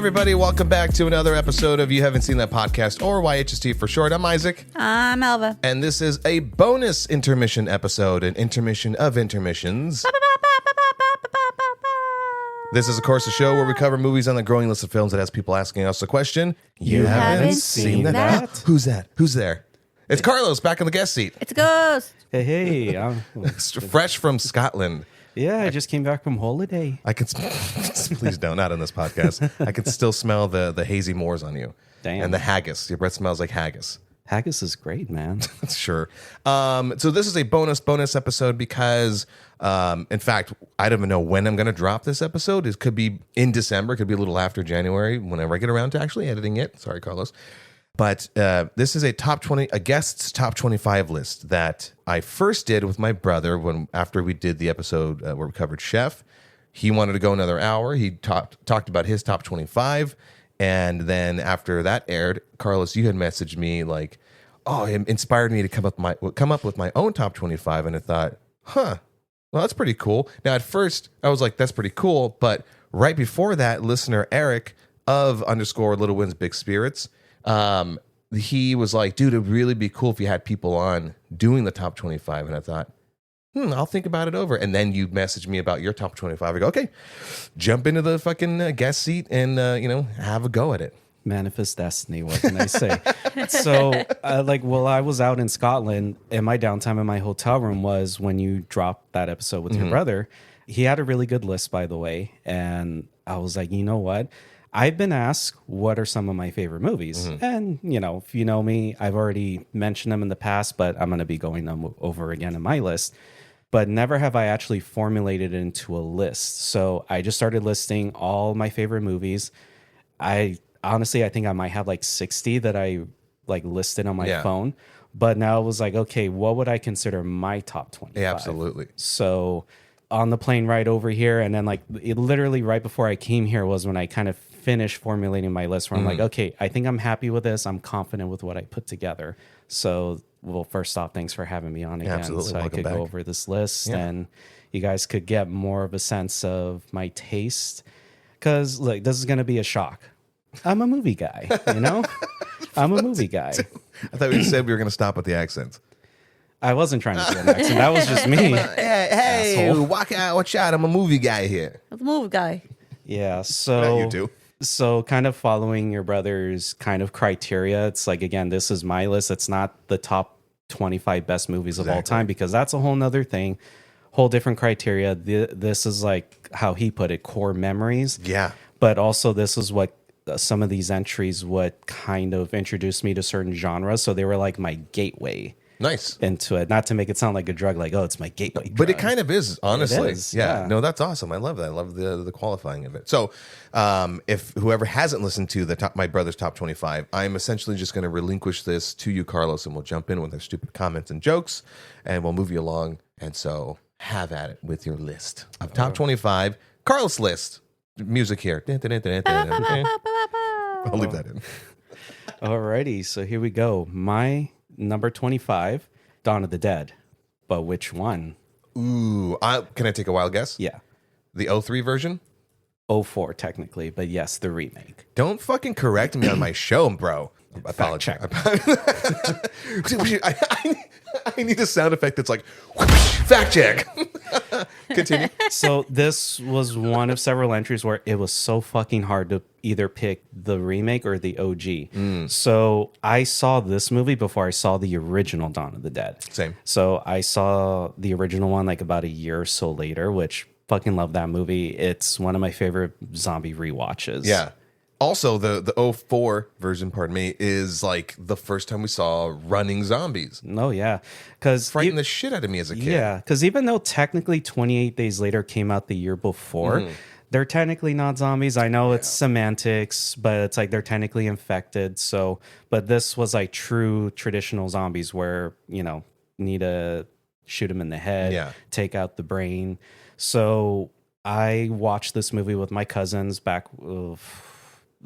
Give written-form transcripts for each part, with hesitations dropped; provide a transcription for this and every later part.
everybody. Welcome back to another episode of You Haven't Seen That Podcast, or YHST for short. I'm Isaac. I'm Elva. And this is a bonus intermission episode, an intermission of intermissions. This is, of course, a show where we cover movies on the growing list of films that has people asking us the question, You haven't seen that? Who's that? Who's there? It's Carlos back in the guest seat. It's a ghost. Hey, Fresh from Scotland. yeah, I just came back from holiday. I can, please don't, not on this podcast. I can still smell the hazy moors on you. Damn. And the haggis. Your breath smells like haggis. Haggis is great, man. Sure. So this is a bonus episode because, in fact, I don't even know when I'm going to drop this episode. It could be in December. It could be a little after January, whenever I get around to actually editing it. Sorry, Carlos. But this is a guest's top 25 list that I first did with my brother after we did the episode where we covered Chef. He wanted to go another hour. He talked about his top 25. And then after that aired, Carlos, you had messaged me like, oh, it inspired me to come up with my own top 25. And I thought, well, that's pretty cool. Now, at first, I was like, that's pretty cool. But right before that, listener Eric of _ Little Wins Big Spirits, he was like, dude, it'd really be cool if you had people on doing the top 25. And I thought, I'll think about it over. And then you messaged me about your top 25. I go, okay, jump into the fucking guest seat and, have a go at it. Manifest destiny, what can I say? So, while I was out in Scotland, and my downtime in my hotel room was when you dropped that episode with your brother. He had a really good list, by the way. And I was like, you know what? I've been asked what are some of my favorite movies. And, if you know me, I've already mentioned them in the past, but I'm going to be going them over again in my list. But never have I actually formulated it into a list. So I just started listing all my favorite movies. I think I might have like 60 that I listed on my phone. But now it was like, okay, what would I consider my top 25? Yeah, absolutely. So on the plane ride over here, and then literally right before I came here was when I kind of finished formulating my list where I'm like, okay, I think I'm happy with this. I'm confident with what I put together. So, well, first off, thanks for having me on again. Absolutely. So Welcome I could back. go over this list and you guys could get more of a sense of my taste. Because, this is going to be a shock. I'm a movie guy, I'm a movie guy. I thought we said we were going to stop with the accents. I wasn't trying to do an accent. That was just me. Hey, watch out. I'm a movie guy here. I'm a movie guy. Yeah, so... You do. So kind of following your brother's kind of criteria, it's like, again, this is my list. It's not the top 25 best movies of all time, because that's a whole nother thing, whole different criteria. This is like how he put it, core memories. Yeah. But also this is what some of these entries, what kind of introduced me to certain genres. So they were like my gateway. Nice. Into it. Not to make it sound like a drug, like, oh, it's my gateway drug. But it kind of is, honestly. It is, yeah. No, that's awesome. I love that. I love the qualifying of it. So if whoever hasn't listened to my brother's top 25, I'm essentially just going to relinquish this to you, Carlos, and we'll jump in with our stupid comments and jokes, and we'll move you along. And so have at it with your list of top 25. Carlos list. Music here. I'll leave that in. Alrighty, so here we go. My number 25, Dawn of the Dead. But which one? Ooh, can I take a wild guess? Yeah. The 03 version? 04 technically, but yes, the remake. Don't fucking correct me on my show, bro. Fact check. I need a sound effect that's like, whoosh, fact check. Continue. So this was one of several entries where it was so fucking hard to either pick the remake or the OG. So I saw this movie before I saw the original Dawn of the Dead. Same. So I saw the original one like about a year or so later, which fucking love that movie. It's one of my favorite zombie rewatches. Yeah. Also, the 04 version, pardon me, is like the first time we saw running zombies. Oh, yeah. Because Frightened the shit out of me as a kid. Yeah, because even though technically 28 Days Later came out the year before, they're technically not zombies. I know it's semantics, but it's like they're technically infected. So, but this was like true traditional zombies where, need to shoot them in the head, take out the brain. So I watched this movie with my cousins back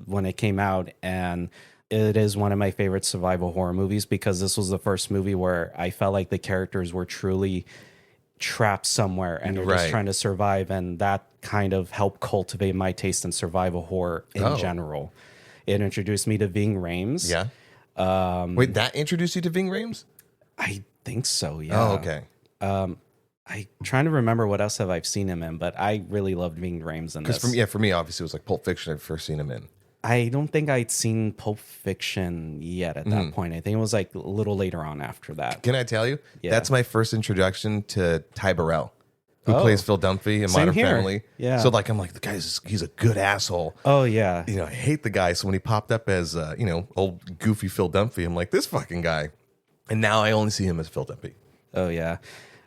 when it came out, and it is one of my favorite survival horror movies because this was the first movie where I felt like the characters were truly trapped somewhere and they're just trying to survive, and that kind of helped cultivate my taste in survival horror in general. It introduced me to Ving Rhames. Yeah. Wait, that introduced you to Ving Rhames? I think so, yeah. Oh, okay. I'm trying to remember what else have I seen him in, but I really loved Ving Rhames in this. For me, obviously, it was like Pulp Fiction I'd first seen him in. I don't think I'd seen Pulp Fiction yet at that point. I think it was like a little later on after that. Can I tell you? Yeah. That's my first introduction to Ty Burrell, who plays Phil Dunphy in Same Modern here. Family. Yeah. So like, I'm like, the guy's, he's a good asshole. Oh, yeah. You know, I hate the guy. So when he popped up as, old goofy Phil Dunphy, I'm like, this fucking guy. And now I only see him as Phil Dunphy. Oh, yeah.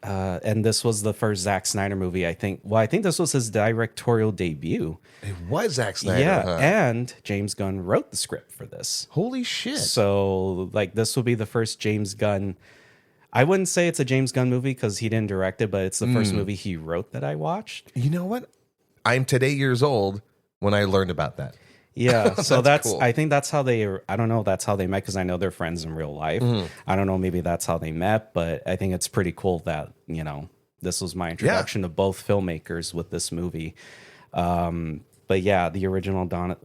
And this was the first Zack Snyder movie, I think. Well, I think this was his directorial debut. It was Zack Snyder. Yeah, huh? and James Gunn wrote the script for this. Holy shit. So, like, this will be the first James Gunn. I wouldn't say it's a James Gunn movie because he didn't direct it, but it's the first movie he wrote that I watched. You know what? I'm today years old when I learned about that. Yeah, so that's cool. I think that's how they. I don't know. That's how they met because I know they're friends in real life. I don't know. Maybe that's how they met, but I think it's pretty cool that this was my introduction to both filmmakers with this movie. But yeah, the original Dawn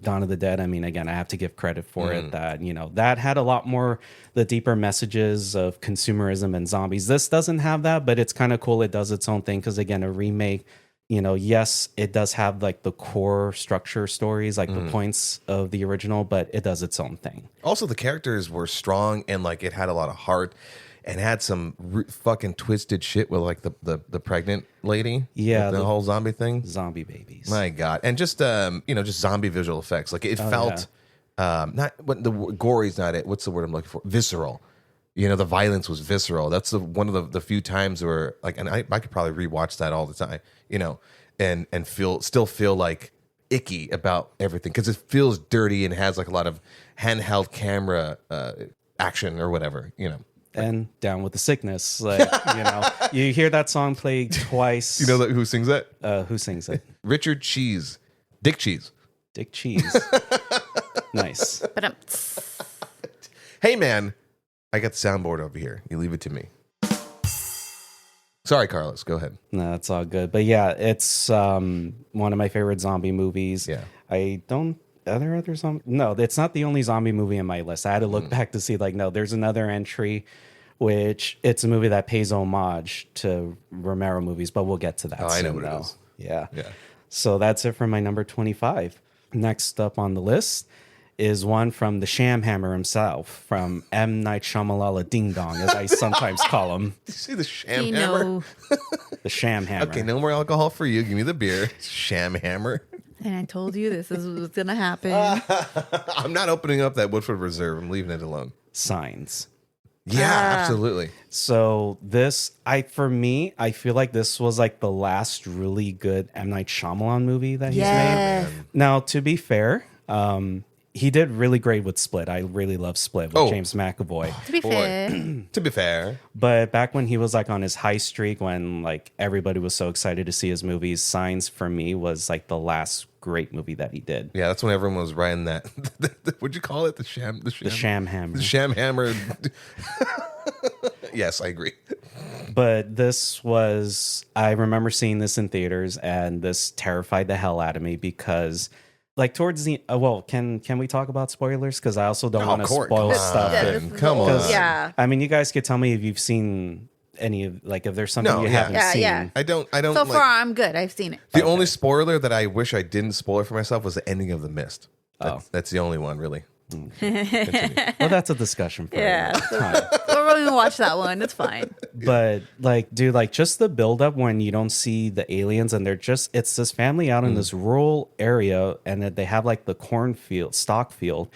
of the Dead. I mean, again, I have to give credit for it that that had a lot more the deeper messages of consumerism and zombies. This doesn't have that, but it's kind of cool. It does its own thing because again, a remake. Yes, it does have like the core structure stories, like the points of the original, but it does its own thing. Also, the characters were strong and like it had a lot of heart and had some fucking twisted shit with like the pregnant lady. Yeah, the whole zombie thing. Zombie babies. My God. And just, just zombie visual effects. Like it felt, not what the gory's not it. What's the word I'm looking for? Visceral. The violence was visceral. That's one of the few times where like, and I could probably rewatch that all the time, and still feel like icky about everything because it feels dirty and has like a lot of handheld camera action or whatever, And Down with the Sickness, like you hear that song played twice. You know who sings that? Who sings it? Richard Cheese, Dick Cheese. Dick Cheese. Nice. But Hey man, I got the soundboard over here. You leave it to me. Sorry, Carlos. Go ahead. No, it's all good. But yeah, it's one of my favorite zombie movies. Yeah. Are there other zombie? No, it's not the only zombie movie on my list. I had to look back to see, like, no, there's another entry, which it's a movie that pays homage to Romero movies, but we'll get to that. Oh, I know soon, what it though. is. Yeah. Yeah. So that's it for my number 25. Next up on the list is one from the Sham Hammer himself, from M. Night Shyamalan Ding Dong, as I sometimes call him. Did you see the sham hammer? The Sham Hammer. Okay, no more alcohol for you. Give me the beer. Sham hammer. And I told you this is what's gonna happen. I'm not opening up that Woodford Reserve. I'm leaving it alone. Signs. Yeah, absolutely. So this, I feel like this was like the last really good M. Night Shyamalan movie that he's Yes. made. Now, to be fair, he did really great with Split. I really love Split with James McAvoy. To be fair, To be fair, But back when he was like on his high streak, when like everybody was so excited to see his movies, Signs for me was like the last great movie that he did. yeah, that's when everyone was riding that. What'd you call it? The sham Hammer. The sham hammer. Yes, I agree. But this was, I remember seeing this in theaters, and this terrified the hell out of me because, like, towards the can we talk about spoilers? Because I also don't want to spoil stuff. Come on. Yeah. I mean, you guys could tell me if you've seen any of, like, if there's something you haven't seen. Yeah. I don't. So far, I'm good. I've seen it. The only spoiler that I wish I didn't spoil for myself was the ending of The Mist. That's the only one, really. Well, that's a discussion for Yeah. another time. We're going to watch that one. It's fine. But like, dude, like just the buildup when you don't see the aliens and it's this family out in this rural area and that they have like the cornfield, stock field.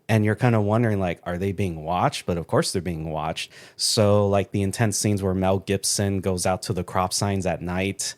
And you're kind of wondering, like, are they being watched? But of course they're being watched. So like the intense scenes where Mel Gibson goes out to the crop signs at night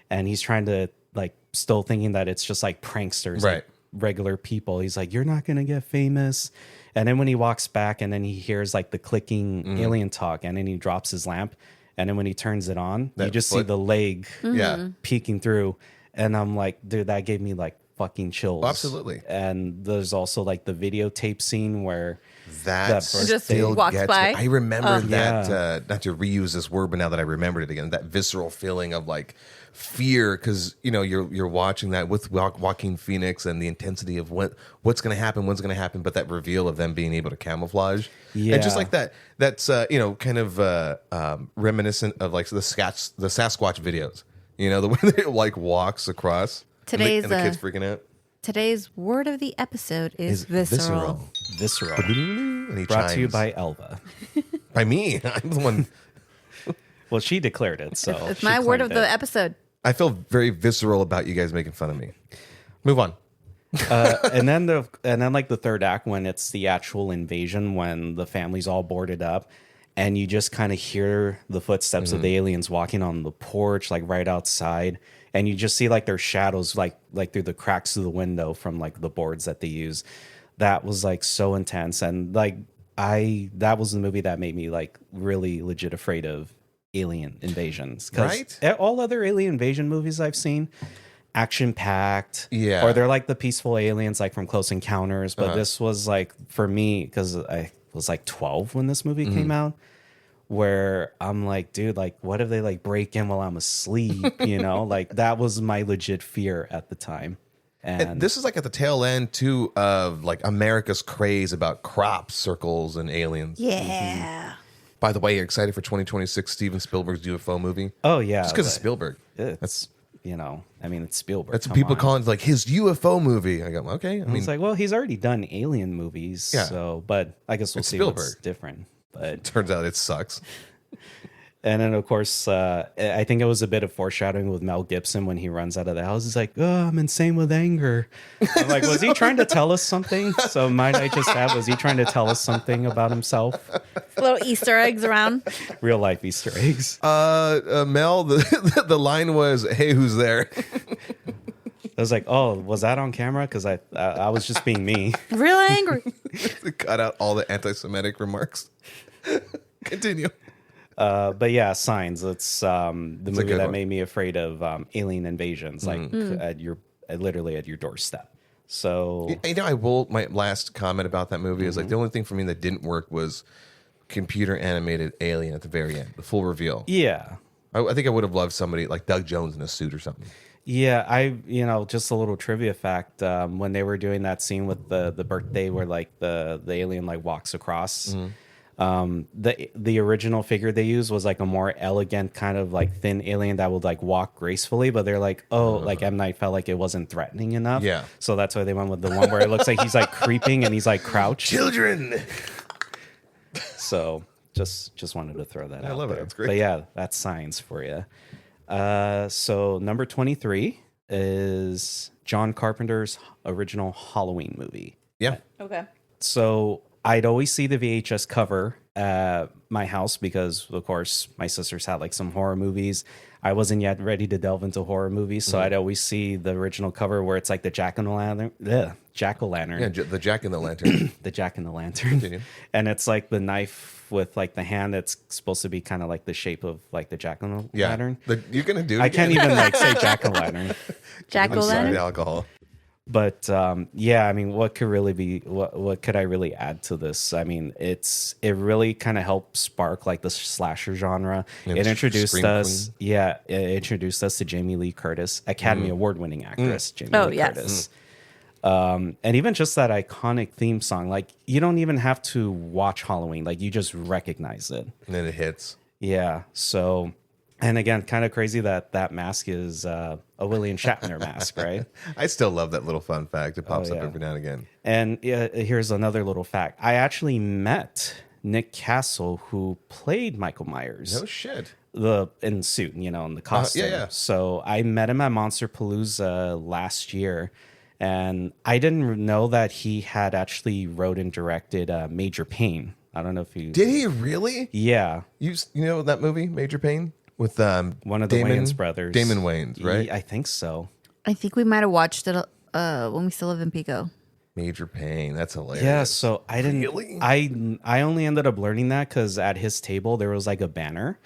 and he's trying to like still thinking that it's just like pranksters, Right. like regular people. He's like, you're not going to get famous. And then when he walks back and then he hears like the clicking alien talk and then he drops his lamp. And then when he turns it on, you just see the leg Yeah. peeking through. And I'm like, dude, that gave me like fucking chills. Absolutely. And there's also like the videotape scene where That Just still walks gets by? me. I remember that, Yeah. not to reuse this word, but now that I remembered it again, that visceral feeling of like fear, because you're watching that with Joaquin Phoenix and the intensity of what's going to happen, when's going to happen, but that reveal of them being able to camouflage, and just Yeah. like that's kind of reminiscent of like the Sasquatch videos, the way they like walks across. Today's, and the kids freaking out. Today's word of the episode is visceral. Visceral. And he Brought to you chimes. by Elva. By me. I'm the one. Well, she declared it, so It's she my word of claimed the it. episode. I feel very visceral about you guys making fun of me. Move on. And then like the third act, when it's the actual invasion, when the family's all boarded up, and you just kind of hear the footsteps of the aliens walking on the porch, like right outside, and you just see like their shadows, like through the cracks of the window from like the boards that they use. That was like so intense, and like that was the movie that made me like really legit afraid of alien invasions. Right? All other alien invasion movies I've seen, action packed, Yeah. or they're like the peaceful aliens, like from Close Encounters. But this was like, for me, because I was like 12 when this movie came out, where I'm like, dude, like, what if they like break in while I'm asleep? Like that was my legit fear at the time. And This is like at the tail end too of like America's craze about crop circles and aliens. Yeah. By the way, you're excited for 2026 Steven Spielberg's UFO movie? oh yeah, Just because but of Spielberg. it's I mean, it's Spielberg. That's come people on. calling it like his UFO movie. I go, okay. I mean, It's like, well, he's already done alien movies, Yeah. so but I guess we'll It's see what's Spielberg. different. But turns out it sucks. and then of course, I think it was a bit of foreshadowing with Mel Gibson when he runs out of the house. He's like, "Oh, I'm insane with anger." I'm like, was he trying to tell us something? So might I just add, was he trying to tell us something about himself? Little Easter eggs around. Real life Easter eggs. Mel, the line was, "Hey, who's there?" I was like, oh, was that on camera? Because I was just being me. Real angry. Cut out all the anti-Semitic remarks. Continue. But yeah, Signs. It's the movie good that one. made me afraid of alien invasions, like literally at your doorstep. So I will. My last comment about that movie is like the only thing for me that didn't work was computer animated alien at the very end, the full reveal. yeah, I think I would have loved somebody like Doug Jones in a suit or something. yeah. Just a little trivia fact. When they were doing that scene with the birthday where like the alien like walks across. The original figure they used was like a more elegant kind of like thin alien that would like walk gracefully, but they're like, like M. Night felt like it wasn't threatening enough. Yeah. So that's why they went with the one where it looks like he's like creeping and he's like crouched. Children. So just wanted to throw that out. I love it. there. That's great. But yeah, that's science for you. So number 23 is John Carpenter's original Halloween movie. Yeah. Okay. So I'd always see the VHS cover at my house because, of course, my sisters had like some horror movies. I wasn't yet ready to delve into horror movies, so I'd always see the original cover where it's like the jack-o'-lantern, Yeah. the Jack in the Lantern. the jack-o'-lantern, Continue. and it's like the knife with like the hand that's supposed to be kind of like the shape of like the jack-o'-lantern. Yeah. You're gonna do. It I can't again. even like say jack-o'-lantern. Jack I'm sorry, the O'Lantern. alcohol. But yeah, I mean, what could really be what could I really add to this? I mean, it really kind of helped spark like the slasher genre. Yeah, It introduced Scream us, it introduced us to Jamie Lee Curtis, Academy Award winning actress Jamie Oh, Lee yes. Curtis. And even just that iconic theme song, like you don't even have to watch Halloween, like you just recognize it. And then it hits. Yeah. So, and again, kind of crazy that mask is a William Shatner mask, right? I still love that little fun fact. It pops up yeah. every now and again. And here's another little fact. I actually met Nick Castle, who played Michael Myers. No shit. In suit, in the costume. yeah. So I met him at Monster Palooza last year. And I didn't know that he had actually wrote and directed Major Pain. I don't know if you... Did he really? Yeah. You know that movie, Major Pain? With One of the Wayans brothers. Damon Wayans, right? I think so. I think we might have watched it when we still live in Pico. Major Pain. That's hilarious. Yeah, so I didn't. Really? I only ended up learning that because at his table there was like a banner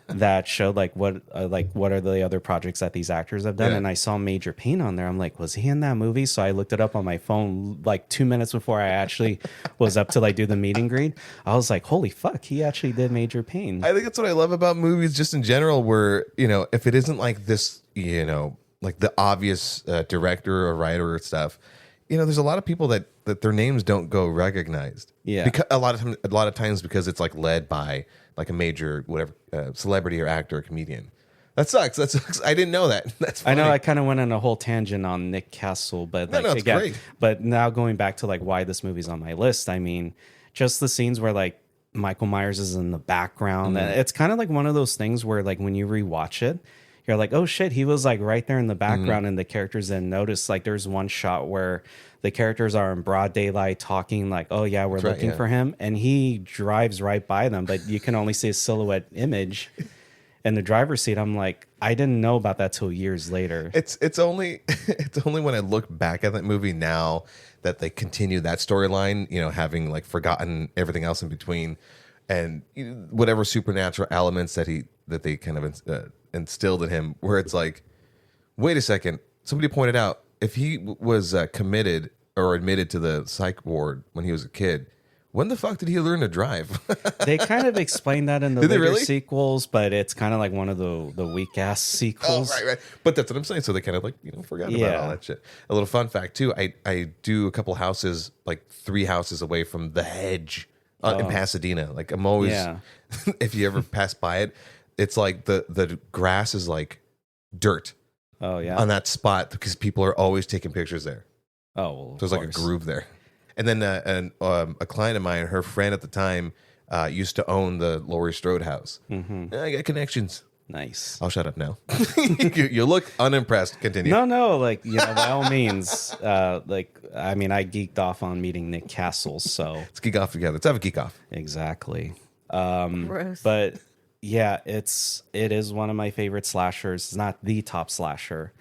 that showed what are the other projects that these actors have done, Yeah. and I saw Major Pain on there. I'm like, was he in that movie? So I looked it up on my phone like 2 minutes before I actually was up to do the meet and greet. I was like, holy fuck, he actually did Major Pain. I think that's what I love about movies just in general, where, if it isn't like this, like the obvious director or writer or stuff, there's a lot of people that their names don't go recognized. Yeah. Because a lot of times because it's like led by like a major whatever celebrity or actor or comedian. That sucks. That sucks. I didn't know that. That's I funny. know I kind of went on a whole tangent on Nick Castle, but No, it's great. But now going back to why this movie's on my list, I mean, just the scenes where Michael Myers is in the background. It's kind of like one of those things where when you rewatch it, you're like, oh shit, he was right there in the background and the characters didn't notice. There's one shot where the characters are in broad daylight talking oh yeah, we're looking for him. And he drives right by them, but you can only see a silhouette image in the driver's seat. I'm like, I didn't know about that till years later. It's only when I look back at that movie now that they continue that storyline, having forgotten everything else in between and whatever supernatural elements that they kind of instilled in him, where it's like, wait a second, somebody pointed out if he was committed or admitted to the psych ward when he was a kid, when the fuck did he learn to drive? They kind of explained that in the Did they later really? sequels, but it's kind of like one of the weak ass sequels. Oh, right. But that's what I'm saying. So they kind of forgot about Yeah. all that shit. A little fun fact too. I do a couple houses, 3 houses away from the Hedge in Pasadena. I'm always, Yeah. if you ever pass by it, it's the grass is dirt Oh yeah. on that spot because people are always taking pictures there. Oh, well, There's a groove there. And then a client of mine, her friend at the time, used to own the Laurie Strode house. Mm-hmm. I got connections. Nice. I'll shut up now. you look unimpressed. Continue. No, by all means. I geeked off on meeting Nick Castle, so Let's geek off together. Let's have a geek off. exactly. Gross. But yeah, it is one of my favorite slashers. It's not the top slasher,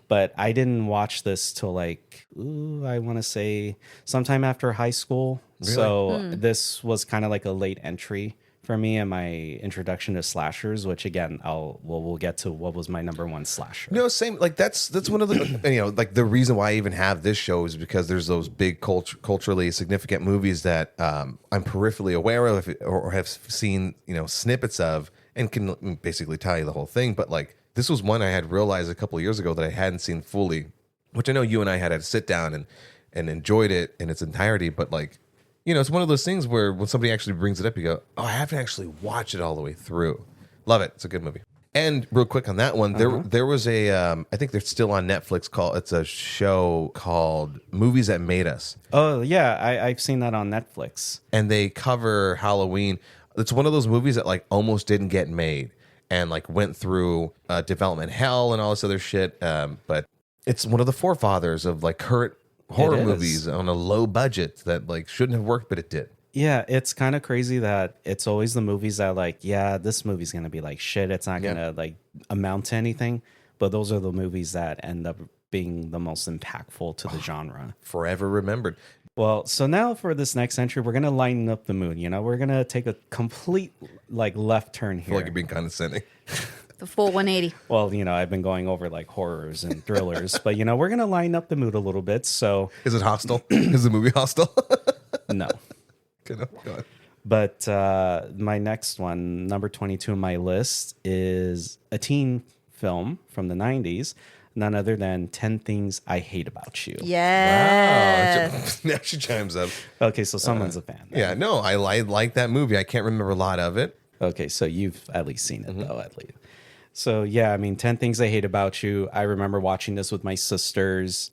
but I didn't watch this till I want to say sometime after high school. Really? So this was kind of like a late entry for me and my introduction to slashers, which again, we'll get to what was my number one slasher. No, same. That's one of the the reason why I even have this show is because there's those big culturally significant movies that I'm peripherally aware of or have seen snippets of and can basically tell you the whole thing. But this was one I had realized a couple of years ago that I hadn't seen fully, which I know you and I had to sit down and enjoyed it in its entirety. But it's one of those things where when somebody actually brings it up, you go, oh, I haven't actually watched it all the way through. Love it. It's a good movie. And real quick on that one, there was a, I think they're still on Netflix it's a show called Movies That Made Us. Oh yeah, I've seen that on Netflix. And they cover Halloween. It's one of those movies that almost didn't get made and went through development hell and all this other shit. But it's one of the forefathers of current horror movies on a low budget that shouldn't have worked, but it did. Yeah, it's kind of crazy that it's always the movies that this movie's gonna be shit. It's not gonna amount to anything. But those are the movies that end up being the most impactful to the genre. Forever remembered. Well, so now for this next entry, we're gonna lighten up the mood. We're gonna take a complete left turn I feel here. like you're being condescending. The full 180. Well, I've been going over horrors and thrillers, but we're gonna lighten up the mood a little bit. So Is it hostile? Is the movie hostile? no. Go on. But my next one, number 22 on my list, is a teen film from the 90s, none other than 10 Things I Hate About You. Yes. Wow. Now she chimes up. Okay, so someone's a fan. Yeah, no, I like that movie. I can't remember a lot of it. Okay, so you've at least seen it, though, at least. So, yeah, I mean, 10 Things I Hate About You. I remember watching this with my sisters.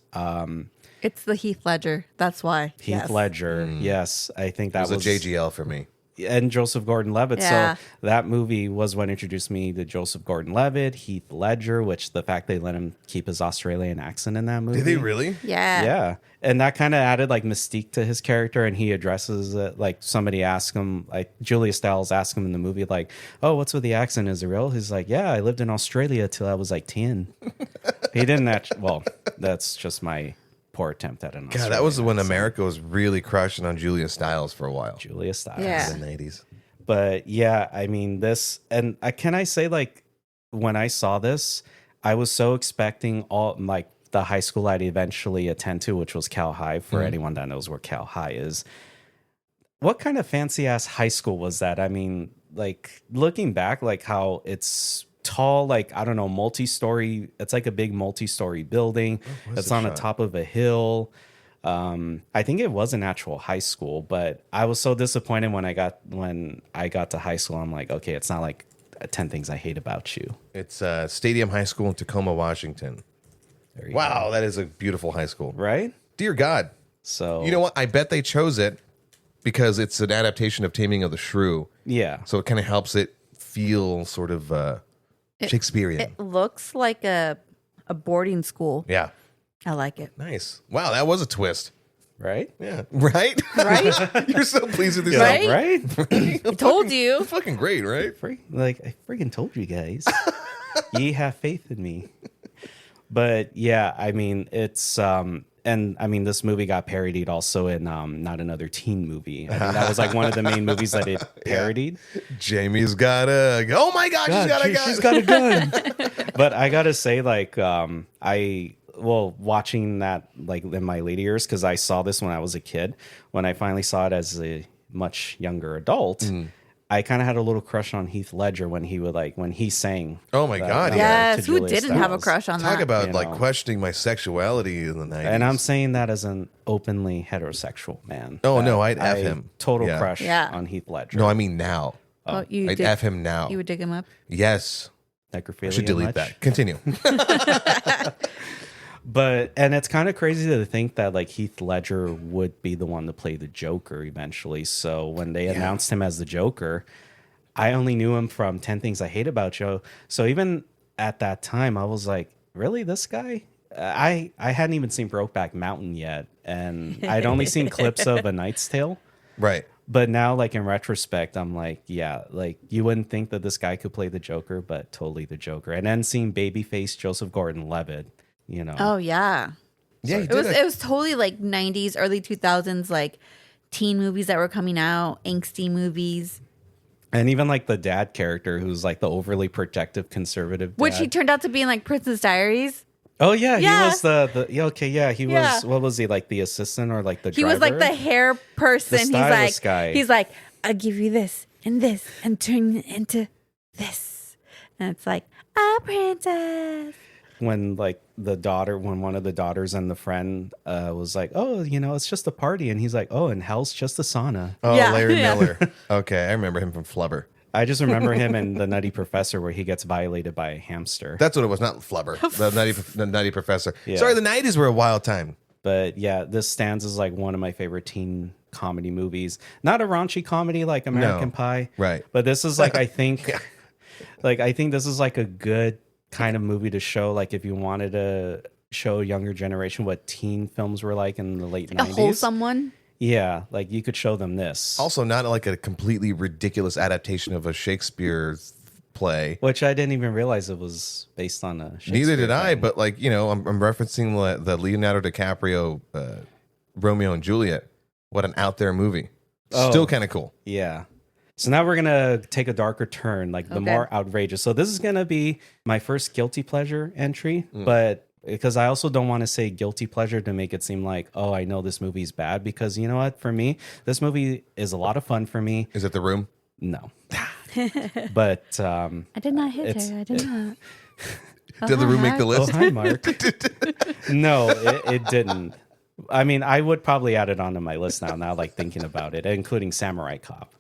It's the Heath Ledger. That's why. Heath Ledger. Yes, I think that It was a JGL for me. And Joseph Gordon-Levitt. Yeah. So that movie was what introduced me to Joseph Gordon-Levitt, Heath Ledger, which the fact they let him keep his Australian accent in that movie. Did they really? Yeah. Yeah. And that kind of added mystique to his character, and he addresses it. Somebody asked him, Julia Stiles asked him in the movie, oh, what's with the accent? Is it real? He's like, yeah, I lived in Australia till I was 10. He didn't actually, well, that's just my poor attempt at an God, that was when America was really crushing on Julia Stiles for a while. Julia Stiles. Yeah. In the 80s. But yeah, I mean, this, and can I say, like, when I saw this, I was so expecting all, like, the high school I'd eventually attend to, which was Cal High, for anyone that knows where Cal High is. What kind of fancy ass high school was that? I mean, like, looking back, like, how it's tall, like, I don't know, multi-story, it's like a big multi-story building. It's on the top of a hill. I think it was an actual high school, but I was so disappointed when I got to high school. I'm like, okay, it's not like 10 Things I Hate About You. It's Stadium High School in Tacoma, Washington. Wow, that is a beautiful high school. Right? Dear God. So You know what? I bet they chose it because it's an adaptation of Taming of the Shrew. yeah. So it kind of helps it feel sort of Shakespearean. It looks like a boarding school. Yeah. I like it. Nice. Wow, that was a twist. Right? Yeah. Right? Right? You're so pleased with yourself. Right? Right? I told you. Fucking great, right? Like, I freaking told you guys. Ye have faith in me. But yeah, I mean, it's and I mean, this movie got parodied also in Not Another Teen Movie. I think that was like one of the main movies that it parodied. Jamie's got a. Oh my God, she's got a gun. She's got a gun. But I gotta say, like, watching that, like, in my later years, because I saw this when I was a kid. When I finally saw it as a much younger adult, I kind of had a little crush on Heath Ledger when he sang. Oh my God, Yes, to who Julia didn't have a Stiles. crush on Talk that? about You like know. questioning my sexuality in the 90s. And I'm saying that as an openly heterosexual man. Oh, no, That I'd F him. Total Yeah. crush Yeah. on Heath Ledger. No, I mean now. Oh, you I'd dig, F him now. You would dig him up? Yes. Necrophilia I should delete much? that. Continue. But, and it's kind of crazy to think that, like, Heath Ledger would be the one to play the Joker eventually. So when they announced him as the Joker, I only knew him from 10 Things I Hate About You. So even at that time, I was like, really, this guy? I hadn't even seen Brokeback Mountain yet. And I'd only seen clips of A Knight's Tale. Right. But now, like, in retrospect, I'm like, yeah, like, you wouldn't think that this guy could play the Joker, but totally the Joker. And then seeing babyface Joseph Gordon-Levitt, you know. Oh yeah. Yeah, he It was did it was totally like 90s, early 2000s, like teen movies that were coming out, angsty movies. And even, like, the dad character who's, like, the overly protective conservative dad. Which he turned out to be in like Princess Diaries. Oh, yeah, Yeah. he was the yeah, okay, yeah, he Yeah. was, what was he, like, the assistant or, like, the He driver? was like the hair person. The He's stylist like guy. He's like, I'll give you this and turn it into this. And it's like, a princess. When, like, when one of the daughters and the friend was like, oh, you know, it's just a party. And he's like, oh, and hell's just a sauna. Oh, Yeah. Larry Yeah. Miller. Okay, I remember him from Flubber. I just remember him in The Nutty Professor where he gets violated by a hamster. That's what it was, not Flubber. The Nutty Professor. Yeah. Sorry, the 90s were a wild time. But yeah, this stands as like one of my favorite teen comedy movies. Not a raunchy comedy like American No. Pie. Right. But this is like, I think this is like a good kind of movie to show, like, if you wanted to show a younger generation what teen films were like in the late 90s. A wholesome one. Yeah, like you could show them this. Also, not like a completely ridiculous adaptation of a Shakespeare play. Which I didn't even realize it was based on a Shakespeare Neither did I, play. but like, you know, I'm referencing the Leonardo DiCaprio Romeo and Juliet. What an out there movie. Oh. Still kind of cool. Yeah. So now we're going to take a darker turn, like the Okay. more outrageous. So this is going to be my first guilty pleasure entry, but because I also don't want to say guilty pleasure to make it seem like, oh, I know this movie's bad, because you know what? For me, this movie is a lot of fun for me. Is it The Room? No. But I did not hit It's- her. I did not. Did The Room make the oh, list? hi, Mark. No, it didn't. I mean, I would probably add it onto my list now like thinking about it, including Samurai Cop.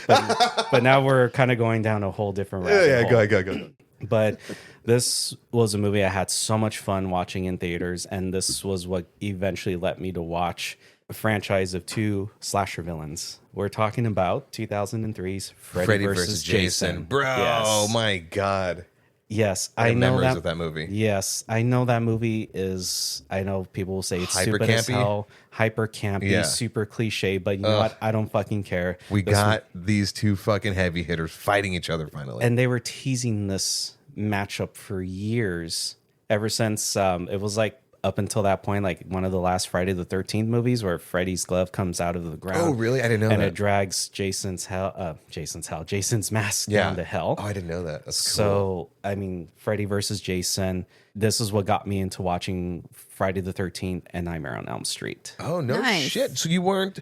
But now we're kind of going down a whole different route. Yeah, go ahead. But this was a movie I had so much fun watching in theaters, and this was what eventually led me to watch a franchise of 2 slasher villains. We're talking about 2003's Freddy vs. Jason. Bro, Yes. my God. Yes, I I have know memories that. of that movie. Yes, I know that movie is. I know people will say it's Hyper stupid as campy? hell, hyper campy, Yeah. super cliche. But you know what? I don't fucking care. We This got these two fucking heavy hitters fighting each other finally. and they were teasing this matchup for years, ever since it was like up until that point, like one of the last Friday the 13th movies where Freddy's glove comes out of the ground. Oh, really? I didn't know and that. it drags Jason's mask down to hell. Oh, I didn't know that. That's cool. So, I mean, Freddy versus Jason, this is what got me into watching Friday the 13th and Nightmare on Elm Street. Oh, no Nice. shit. So you weren't...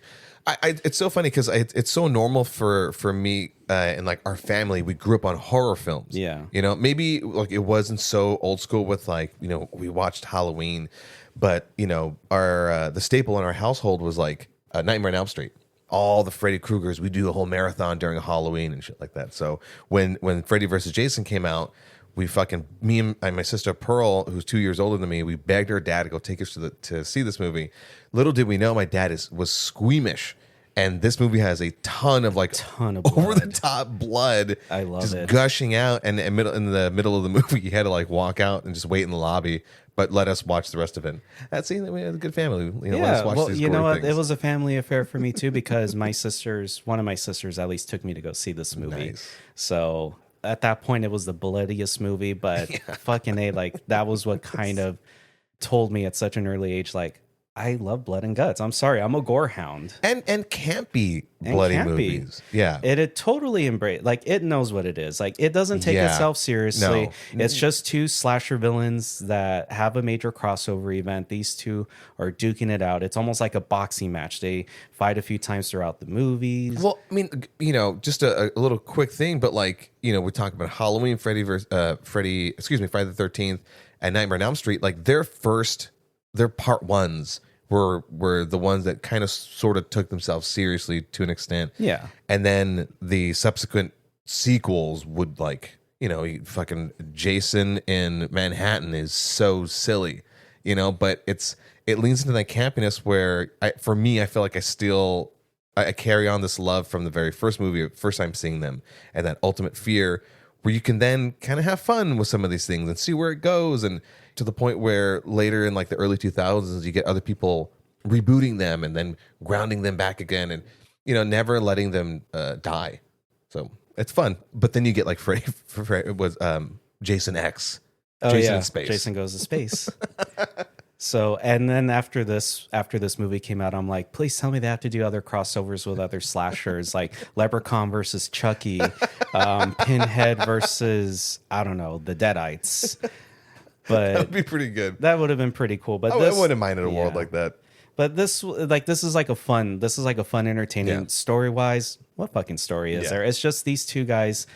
it's so funny because it's so normal for me and like our family. We grew up on horror films. Yeah. You know, maybe like it wasn't so old school with like, you know, we watched Halloween, but you know, our the staple in our household was like Nightmare on Elm Street. All the Freddy Kruegers, we do a whole marathon during Halloween and shit like that. So when Freddy versus Jason came out, me and my sister Pearl, who's 2 years older than me, we begged her dad to go take us to see this movie. Little did we know my dad was squeamish, and this movie has a ton of over the top blood. I love just it. gushing out, and in the middle of the movie, you had to like walk out and just wait in the lobby, but let us watch the rest of it. That's seeing that we had a good family. You know, let us watch these you know gory what? things. It was a family affair for me too because one of my sisters at least took me to go see this movie. Nice. So at that point, it was the bloodiest movie, but fucking A, like that was what kind of told me at such an early age, like, I love blood and guts. I'm sorry, I'm a gore hound. and campy bloody campy. movies. Yeah. It totally embrace, like it knows what it is. Like it doesn't take Yeah. itself seriously. No. It's just two slasher villains that have a major crossover event. These two are duking it out. It's almost like a boxing match. They fight a few times throughout the movies. Well, I mean, you know, just a little quick thing, but like, you know, we talk about Halloween, Friday the 13th, and Nightmare on Elm Street. Like their part ones were the ones that kind of sort of took themselves seriously to an extent. Yeah. And then the subsequent sequels would like, you know, fucking Jason in Manhattan is so silly, you know, but it leans into that campiness where for me, I feel like I carry on this love from the very first movie, first time seeing them, and that ultimate fear where you can then kind of have fun with some of these things and see where it goes. And to the point where later in like the early 2000s, you get other people rebooting them and then grounding them back again and, you know, never letting them die. So it's fun. But then you get like Freddy was Jason X. Jason in space. Jason goes to space. So, and then after this movie came out, I'm like, please tell me they have to do other crossovers with other slashers, like Leprechaun versus Chucky, Pinhead versus, I don't know, the Deadites. But That would be pretty good. that would have been pretty cool. But I wouldn't mind in a world yeah. like that. But this is like a fun, entertaining Yeah. story wise. What fucking story is Yeah. there? It's just these two guys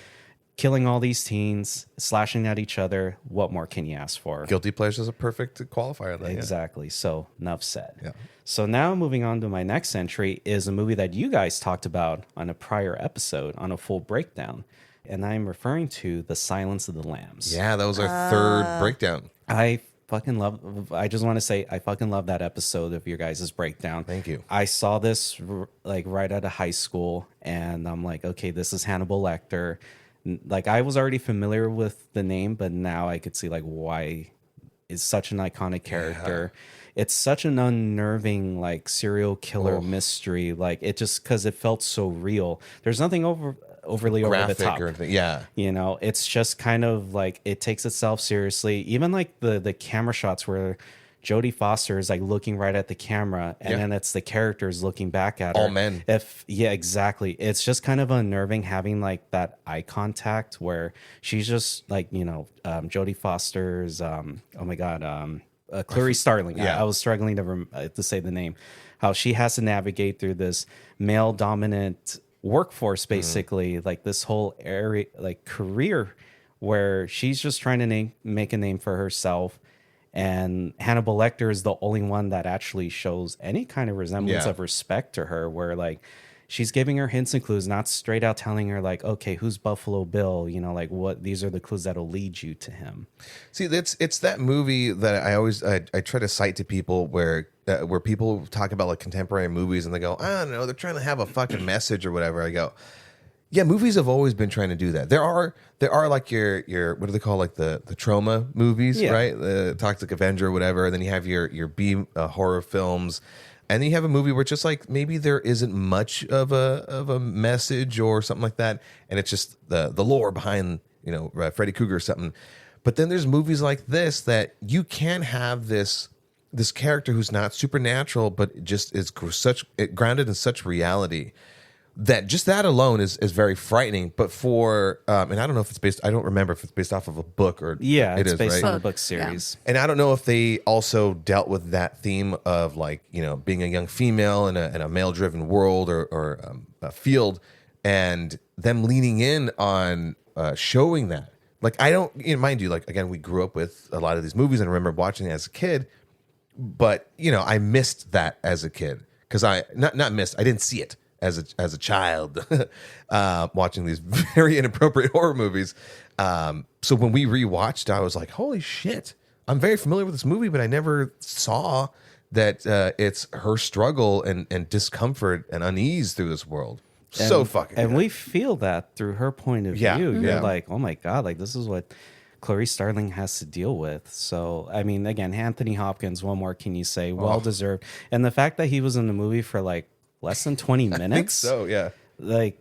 killing all these teens, slashing at each other. What more can you ask for? Guilty Pleasure is a perfect qualifier. Then, Exactly. So enough said. Yeah. So now moving on to my next entry is a movie that you guys talked about on a prior episode on a full breakdown. And I'm referring to The Silence of the Lambs. Yeah, that was our third breakdown. I just want to say I fucking love that episode of your guys' breakdown. Thank you. I saw this like right out of high school and I'm like, okay, this is Hannibal Lecter. Like I was already familiar with the name, but now I could see like why is such an iconic character. It's such an unnerving like serial killer mystery. Like it just because it felt so real. There's nothing overly over the Graphic top. or anything. Yeah. You know, it's just kind of like it takes itself seriously. Even like the camera shots where Jodie Foster is like looking right at the camera and then it's the characters looking back at her. All men. Exactly. It's just kind of unnerving having like that eye contact where she's just like, you know, Jodie Foster's Clarice Starling. Yeah. I was struggling to say the name. How she has to navigate through this male dominant workforce, basically, like this whole area, like career where she's just trying to make a name for herself. And Hannibal Lecter is the only one that actually shows any kind of resemblance of respect to her, where like she's giving her hints and clues, not straight out telling her like, okay, who's Buffalo Bill? You know, like what, these are the clues that'll lead you to him. See, it's that movie that I try to cite to people where people talk about like contemporary movies and they go, I don't know, they're trying to have a fucking message or whatever. I go, yeah, movies have always been trying to do that. There are like your what do they call like the trauma movies, right? The Toxic Avenger or whatever. And then you have your B horror films. And then you have a movie where it's just like maybe there isn't much of a message or something like that, and it's just the lore behind, you know, Freddy Krueger or something. But then there's movies like this that you can have this this character who's not supernatural, but just is grounded in such reality that just that alone is very frightening. But for and I don't know if it's based. I don't remember if it's based off of a book or It's based right? on the book series. And I don't know if they also dealt with that theme of like, being a young female in a male driven world or a field, and them leaning in on showing that. Like, I don't, mind you, like, again, we grew up with a lot of these movies and I remember watching it as a kid, but I missed that as a kid because I didn't see it as a child watching these very inappropriate horror movies. So when we rewatched, I was like, holy shit, I'm very familiar with this movie, but I never saw that it's her struggle and discomfort and unease through this world. So fucking And good. we feel that through her point of Yeah, view. You're yeah. like, oh my God, like this is what Clarice Starling has to deal with. So, I mean, again, Anthony Hopkins, what more can you say? Well deserved. And the fact that he was in the movie for like less than 20 minutes. I think so, yeah. Like,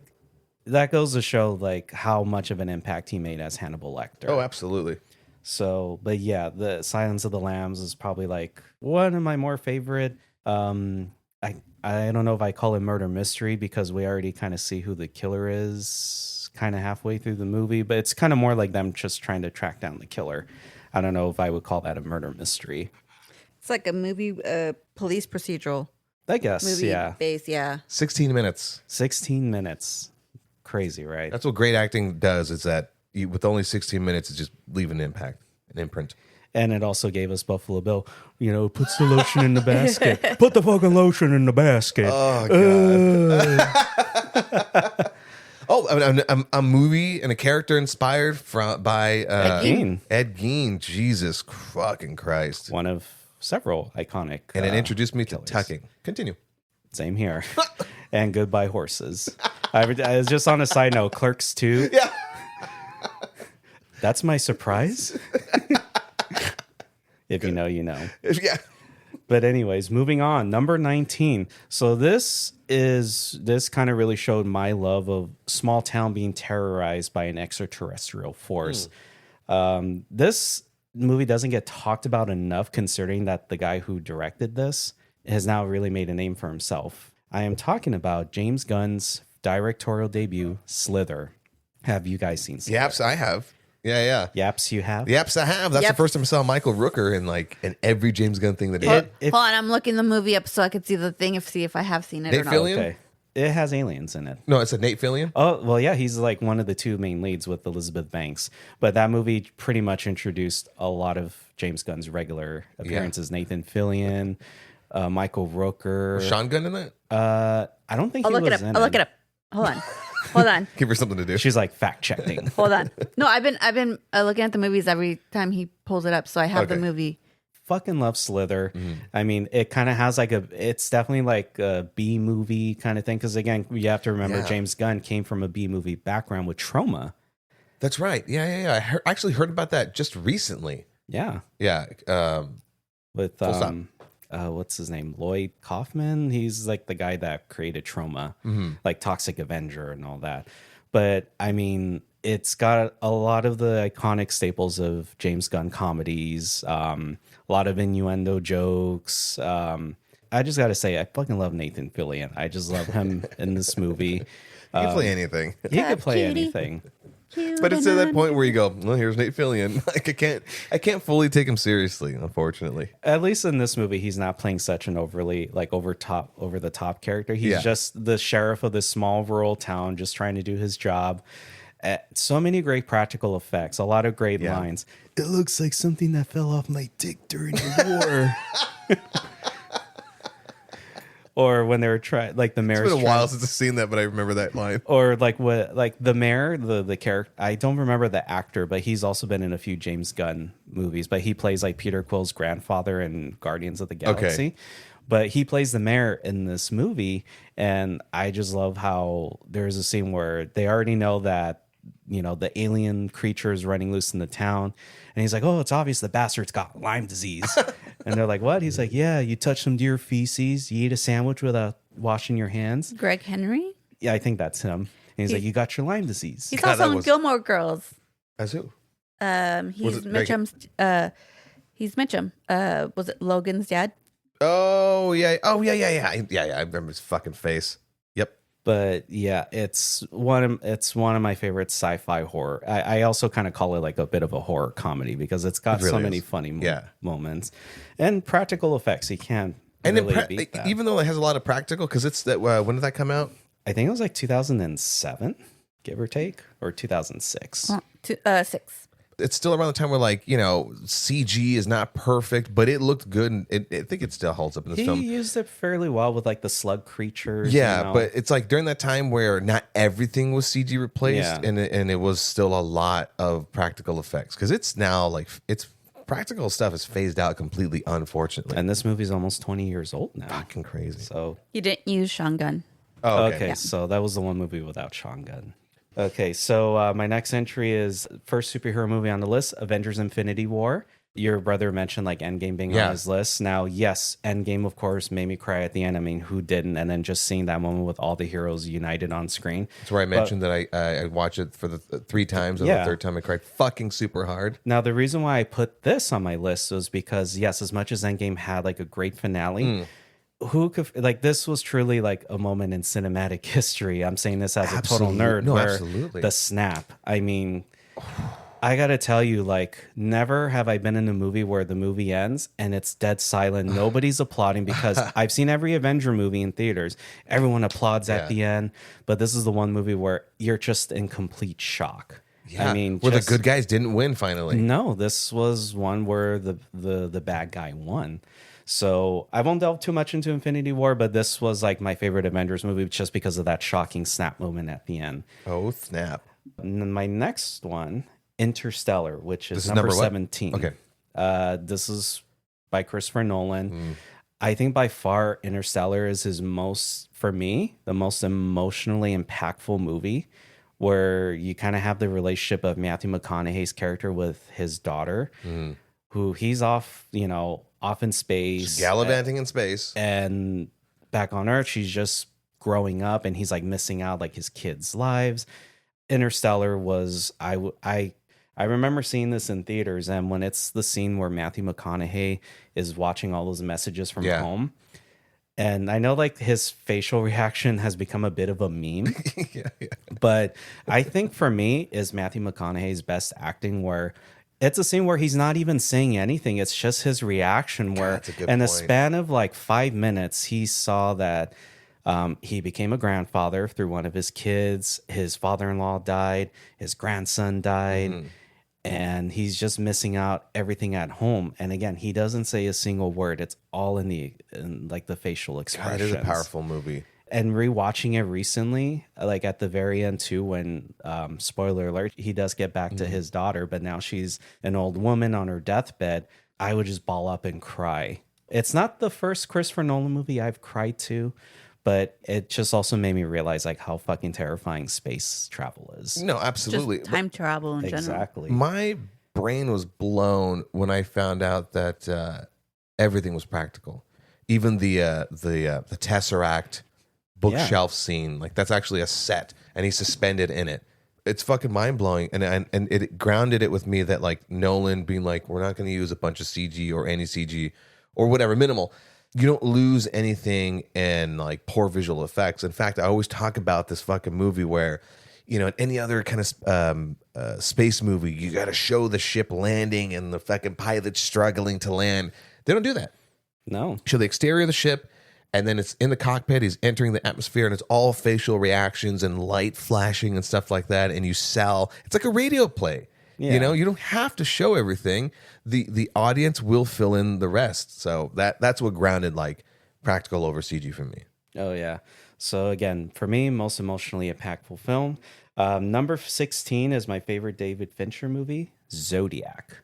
that goes to show like how much of an impact he made as Hannibal Lecter. Oh, absolutely. So, but yeah, the Silence of the Lambs is probably like one of my more favorite. I don't know if I call it murder mystery because we already kind of see who the killer is kind of halfway through the movie, but it's kind of more like them just trying to track down the killer. I don't know if I would call that a murder mystery. It's like a movie, police procedural. I guess, Movie yeah. based, yeah. 16 minutes. 16 minutes. Crazy, right? That's what great acting does, is that with only 16 minutes, it just leave an impact, an imprint. And it also gave us Buffalo Bill, puts the lotion in the basket. Put the fucking lotion in the basket. Oh, God. A movie and a character inspired by Ed Gein. Ed Gein. Jesus fucking Christ. One of several iconic. And it introduced me killers. to tucking. Continue. Same here. And Goodbye Horses. I was just on a side note, Clerks 2. Yeah. That's my surprise. If you know, you know. Yeah. But anyways, moving on. Number 19. So this kind of really showed my love of small town being terrorized by an extraterrestrial force. This movie doesn't get talked about enough, considering that the guy who directed this has now really made a name for himself. I am talking about James Gunn's directorial debut, Slither. Have you guys seen Slither? Yaps, I have. Yeah. Yaps, you have? Yaps, I have. That's Yep. the first time I saw Michael Rooker in every James Gunn thing that he did. If- Hold on, I'm looking the movie up so I could see the thing, see if I have seen it Nate or not. Fillion? Okay. It has aliens in it. No, it's a Nate Fillion. Oh, well, yeah, he's like one of the two main leads with Elizabeth Banks. But that movie pretty much introduced a lot of James Gunn's regular appearances. Nathan Fillion, Michael Rooker. Was Sean Gunn in that? I don't think I'll he look it was up. in I'll look it up. Hold on. Hold on. Give her something to do. She's like fact checking. Hold on. No, I've been looking at the movies every time he pulls it up, so I have the Okay. movie. Fucking love Slither. I mean, it kind of has like it's definitely like a B movie kind of thing. Because again, you have to remember Yeah. James Gunn came from a B movie background with Trauma. That's right. Yeah. I actually heard about that just recently. Yeah. Yeah. With Full stop. what's his name, Lloyd Kaufman. He's like the guy that created Trauma, like Toxic Avenger and all that. But I mean, it's got a lot of the iconic staples of James Gunn comedies, a lot of innuendo jokes. I just got to say, I fucking love Nathan Fillion. I just love him in this movie. He can play anything. He could play Cutie. anything. But it's at that point where you go, well, here's Nate Fillion. Like I can't fully take him seriously, unfortunately. At least in this movie, he's not playing such an overly like over the top character. He's just the sheriff of this small rural town, just trying to do his job. So many great practical effects, a lot of great lines. It looks like something that fell off my dick during the war. Or when they were trying, like the mayor. It's been a while since I've seen that, but I remember that line. Or like what, like the mayor, the character. I don't remember the actor, but he's also been in a few James Gunn movies. But he plays like Peter Quill's grandfather in Guardians of the Galaxy. Okay. But he plays the mayor in this movie, and I just love how there's a scene where they already know that the alien creature is running loose in the town, and he's like, "Oh, it's obvious the bastard's got Lyme disease." And they're like, "What?" He's like, "Yeah, you touch some deer feces, you eat a sandwich without washing your hands." Greg Henry. Yeah, I think that's him. And he's like, "You got your Lyme disease." He's God, also that in was- Gilmore Girls. As who? He's it Greg- Mitchum's. He's Mitchum. Was it Logan's dad? Oh yeah. I remember his fucking face. Yep. But yeah, it's one of my favorite sci-fi horror. I also kind of call it like a bit of a horror comedy because it's got so many funny moments and practical effects. You can't really beat that. Even though it has a lot of practical, because it's that. When did that come out? I think it was like 2007, give or take, or 2006. 6. It's still around the time where, like, you know, CG is not perfect, but it looked good, and I think it still holds up in this film. He used it fairly well with like the slug creatures. Yeah, you know? but it's like during that time where not everything was CG replaced, and it was still a lot of practical effects, because it's now like it's practical stuff is phased out completely, unfortunately. And this movie's almost 20 years old now. Fucking crazy. So You didn't use Sean Gunn. Oh, okay. Okay, so that was the one movie without Sean Gunn. Okay, so my next entry is first superhero movie on the list, Avengers Infinity War. Your brother mentioned like Endgame being on his list. Now, yes, Endgame, of course, made me cry at the end. I mean, who didn't? And then just seeing that moment with all the heroes united on screen. That's where I mentioned that I watched it for the 3 times, and the third time I cried fucking super hard. Now, the reason why I put this on my list was because, yes, as much as Endgame had like a great finale, who could like this was truly like a moment in cinematic history. I'm saying this as a total nerd. No, where absolutely. The snap. I mean, I gotta tell you, like, never have I been in a movie where the movie ends and it's dead silent. Nobody's applauding, because I've seen every Avenger movie in theaters. Everyone applauds at the end, but this is the one movie where you're just in complete shock. Yeah, I mean, where the good guys didn't win finally. No, this was one where the bad guy won. So I won't delve too much into Infinity War, but this was like my favorite Avengers movie just because of that shocking snap moment at the end. Oh, snap. And then my next one, Interstellar, which is This is number number what? 17. Okay. This is by Christopher Nolan. I think by far Interstellar is his most, for me, the most emotionally impactful movie, where you kind of have the relationship of Matthew McConaughey's character with his daughter, who he's off, off in space. Just gallivanting in space. And back on Earth, she's just growing up, and he's like missing out like his kids' lives. Interstellar was, I remember seeing this in theaters, and when it's the scene where Matthew McConaughey is watching all those messages from home, and I know like his facial reaction has become a bit of a meme, but I think for me is Matthew McConaughey's best acting, where it's a scene where he's not even saying anything. It's just his reaction, where in a span of like 5 minutes, he saw that he became a grandfather through one of his kids. His father-in-law died. His grandson died. And he's just missing out everything at home. And again, he doesn't say a single word. It's all in like the facial expressions. God, it is a powerful movie. And rewatching it recently, like at the very end too, when spoiler alert, he does get back to his daughter, but now she's an old woman on her deathbed. I would just ball up and cry. It's not the first Christopher Nolan movie I've cried to, but it just also made me realize like how fucking terrifying space travel is. No, absolutely. Just time travel in general. Exactly. My brain was blown when I found out that everything was practical. Even the Tesseract bookshelf scene, like that's actually a set, and he's suspended in it. It's fucking mind blowing, and it grounded it with me that like Nolan being like, we're not going to use a bunch of CG or any CG or whatever, minimal. You don't lose anything in like poor visual effects. In fact, I always talk about this fucking movie where, in any other kind of space movie, you got to show the ship landing and the fucking pilot struggling to land. They don't do that. No. Show the exterior of the ship, and then it's in the cockpit. He's entering the atmosphere, and it's all facial reactions and light flashing and stuff like that. And you sell. It's like a radio play. Yeah. You don't have to show everything. The audience will fill in the rest. So that's what grounded like practical over CG for me. Oh yeah. So again, for me, most emotionally impactful film. Number 16 is my favorite David Fincher movie, Zodiac.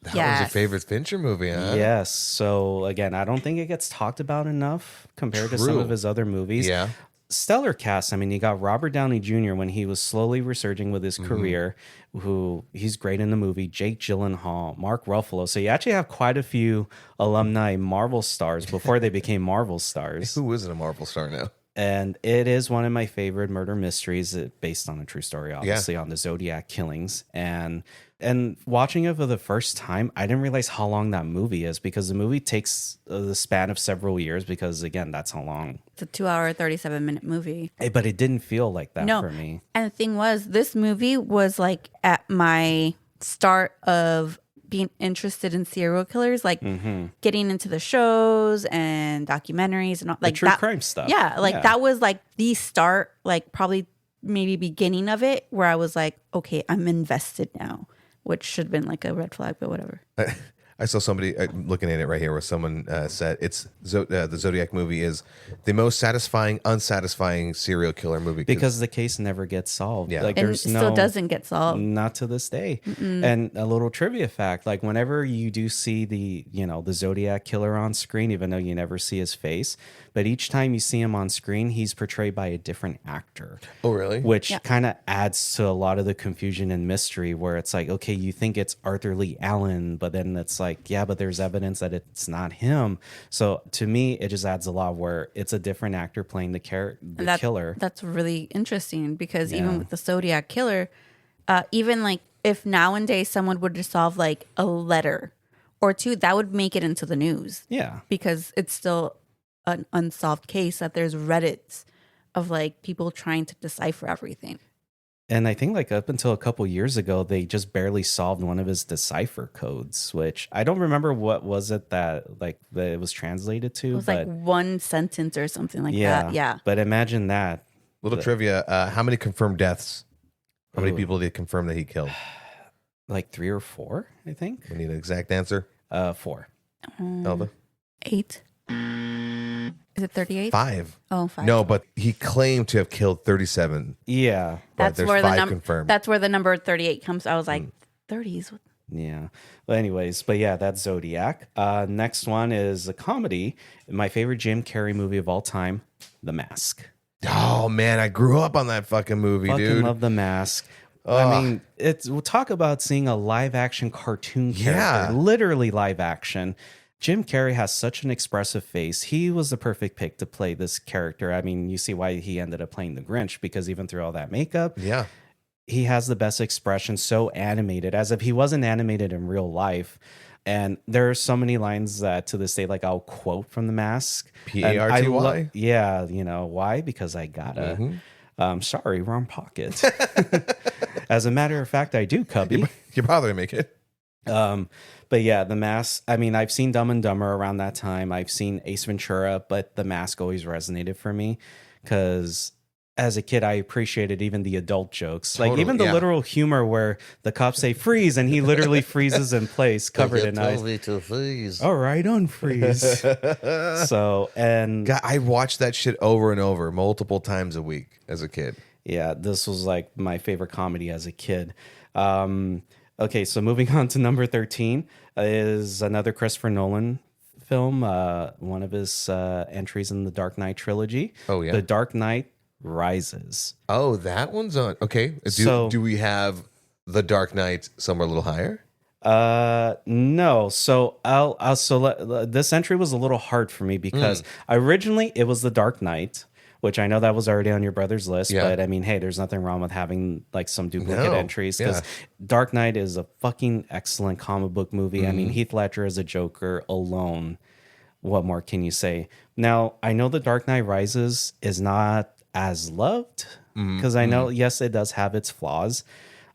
That was your favorite Fincher movie, huh? Yes. So again, I don't think it gets talked about enough compared to some of his other movies. Yeah. Stellar cast. I mean, you got Robert Downey Jr. when he was slowly resurging with his career, who he's great in the movie. Jake Gyllenhaal, Mark Ruffalo. So you actually have quite a few alumni Marvel stars before they became Marvel stars. Who isn't a Marvel star now? And it is one of my favorite murder mysteries based on a true story, obviously, on the Zodiac killings. And watching it for the first time, I didn't realize how long that movie is, because the movie takes the span of several years, because, again, that's how long. It's a 2-hour, 37-minute movie. But it didn't feel like that for me. And the thing was, this movie was like at my start of being interested in serial killers, like getting into the shows and documentaries and all, like the true that, crime stuff. Yeah, like that was like the start, like probably maybe beginning of it, where I was like, okay, I'm invested now, which should have been like a red flag, but whatever. I saw somebody looking at it right here where someone said the Zodiac movie is the most satisfying, unsatisfying serial killer movie. Because the case never gets solved. Yeah. Like, And it there's still doesn't get solved. Not to this day. And a little trivia fact, like whenever you do see the Zodiac killer on screen, even though you never see his face, but each time you see him on screen, he's portrayed by a different actor. Oh, really? Which kind of adds to a lot of the confusion and mystery, where it's like, okay, you think it's Arthur Lee Allen, but then it's like, yeah, but there's evidence that it's not him. So to me, it just adds a lot, where it's a different actor playing the killer. That's really interesting, because even with the Zodiac killer, even like if nowadays someone would just solve like a letter or two, that would make it into the news. Yeah. Because it's still an unsolved case, that there's Reddits of like people trying to decipher everything. And I think like up until a couple years ago, they just barely solved one of his decipher codes, which I don't remember what was it that it was translated to. It was like one sentence or something like that. Yeah. But imagine that. Little trivia. How many confirmed deaths? How many people did confirm that he killed? Like 3 or 4, I think. We need an exact answer. 4. Elva? 8. Is it 38? 5. Oh, 5. No, but he claimed to have killed 37. Yeah. But there's 5 confirmed. That's where the number 38 comes. I was like, 30s. Yeah. But anyways, that's Zodiac. Next one is a comedy. My favorite Jim Carrey movie of all time, The Mask. Oh, man. I grew up on that fucking movie, Fucking dude. love The Mask. I mean, we'll talk about seeing a live action cartoon character, literally live action. Jim Carrey has such an expressive face. He was the perfect pick to play this character. I mean, you see why he ended up playing the Grinch, because even through all that makeup, he has the best expression, so animated, as if he wasn't animated in real life. And there are so many lines that to this day, like I'll quote from The Mask. P-A-R-T-Y? Yeah, why? Because I gotta. Sorry, wrong pocket. As a matter of fact, I do, Cubby. You're bothering me, kid. But yeah, The Mask. I mean, I've seen Dumb and Dumber around that time. I've seen Ace Ventura, but The Mask always resonated for me, because as a kid, I appreciated even the adult jokes, like even the literal humor where the cops say freeze and he literally freezes in place, covered in ice. Me to freeze. All right, unfreeze. So, and God, I watched that shit over and over multiple times a week as a kid. Yeah, this was like my favorite comedy as a kid. Okay, so moving on to number 13 is another Christopher Nolan film, one of his entries in the Dark Knight trilogy. Oh, yeah. The Dark Knight Rises. Oh, that one's on. Okay. Do we have The Dark Knight somewhere a little higher? No. So this entry was a little hard for me, because originally it was The Dark Knight, which I know that was already on your brother's list, but I mean, hey, there's nothing wrong with having like some duplicate entries, because Dark Knight is a fucking excellent comic book movie. I mean, Heath Ledger as a Joker alone. What more can you say? Now, I know The Dark Knight Rises is not as loved, because I know, yes, it does have its flaws.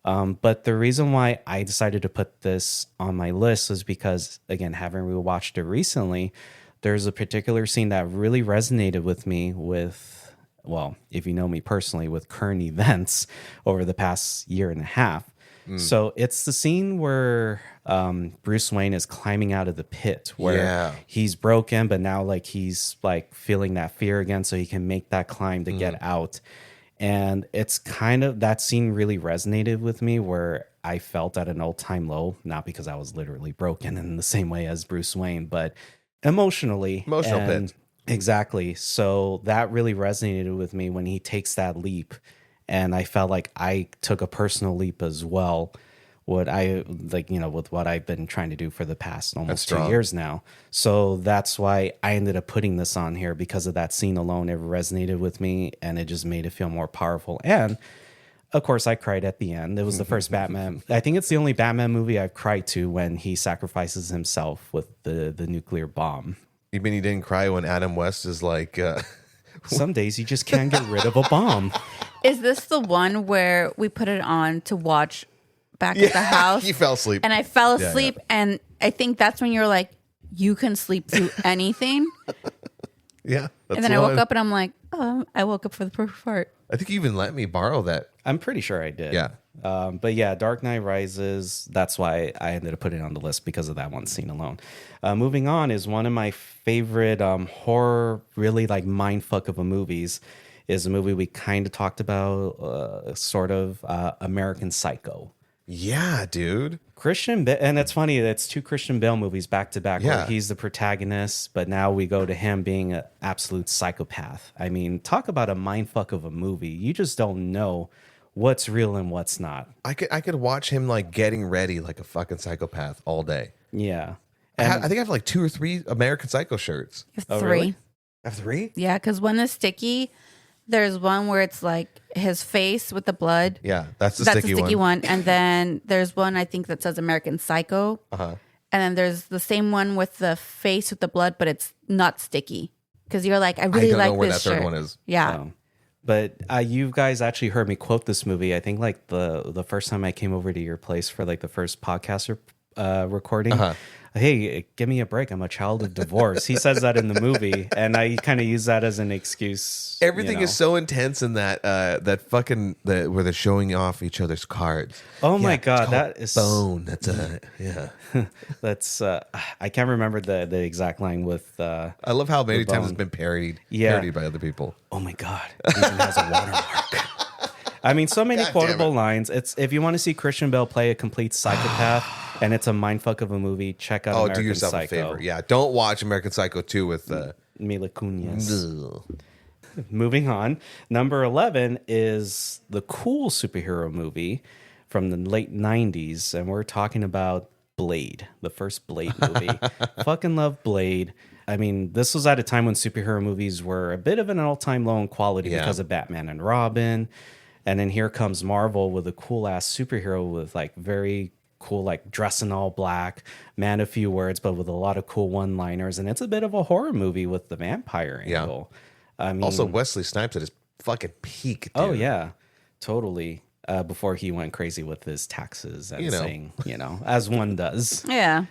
But the reason why I decided to put this on my list is because, again, having rewatched it recently, there's a particular scene that really resonated with me well, if you know me personally, with current events over the past year and a half. So it's the scene where Bruce Wayne is climbing out of the pit, where he's broken, but now like he's like feeling that fear again, so he can make that climb to get out. And it's kind of, that scene really resonated with me, where I felt at an all-time low, not because I was literally broken in the same way as Bruce Wayne, but emotional pit. Exactly. So that really resonated with me when he takes that leap. And I felt like I took a personal leap as well, what I like, with what I've been trying to do for the past almost 2 strong. years now. So that's why I ended up putting this on here, because of that scene alone. It resonated with me and it just made it feel more powerful. And of course, I cried at the end. It was the first Batman. I think it's the only Batman movie I've cried to when he sacrifices himself with the nuclear bomb. You mean you didn't cry when Adam West is like... Some days you just can't get rid of a bomb. Is this the one where we put it on to watch back at the house? You fell asleep. And I fell asleep, and I think that's when you're like, you can sleep through anything. Yeah. And then I woke up and I'm like, oh, I woke up for the perfect part. I think you even let me borrow that. I'm pretty sure I did. Yeah. But yeah, Dark Knight Rises, that's why I ended up putting it on the list, because of that one scene alone. Moving on is one of my favorite horror, really like mindfuck of a movies, is a movie we kind of talked about, sort of, American Psycho. Yeah, dude. And it's funny, it's two Christian Bale movies back to back, Yeah. where he's the protagonist, but now we go to him being an absolute psychopath. I mean, talk about a mindfuck of a movie. You just don't know what's real and what's not. I could watch him like getting ready like a fucking psychopath all day. Yeah. I think I have like 2 or 3 American Psycho shirts. You have Oh, 3. really? I have 3? Yeah, because one is sticky. There's one where it's like his face with the blood. Yeah, that's the That's sticky a sticky one. one. And then there's one I think that says American Psycho. Uh-huh. And then there's the same one with the face with the blood, but it's not sticky. Because you're like, I really don't like know where this that third shirt. one is. Yeah. Oh. But you guys actually heard me quote this movie. I think like the first time I came over to your place for like the first podcast recording. Uh-huh. Hey, give me a break. I'm a child of divorce. He says that in the movie, and I kind of use that as an excuse. Everything is so intense in that where they're showing off each other's cards. Oh my Yeah, God, it's called that is bone. That's yeah. That's I can't remember the exact line with. I love how many times it's bone. been parodied by other people. Oh my God, it even has a watermark. I mean, so many God damn quotable it. lines. It's if you want to see Christian Bale play a complete psychopath, and it's a mindfuck of a movie, check out American Do yourself Psycho. a favor. Yeah, don't watch American Psycho 2 with Mila Kunis. Moving on, number 11 is the cool superhero movie from the late 90s, and we're talking about Blade, the first Blade movie. Fucking love Blade. I mean, this was at a time when superhero movies were a bit of an all-time low in quality because of Batman and Robin. And then here comes Marvel with a cool-ass superhero with like very cool, like dressing all black, man of few words, but with a lot of cool one-liners. And it's a bit of a horror movie with the vampire angle. I mean, also Wesley Snipes at his fucking peak. Dude. oh yeah, totally. Before he went crazy with his taxes and saying, as one does. Yeah.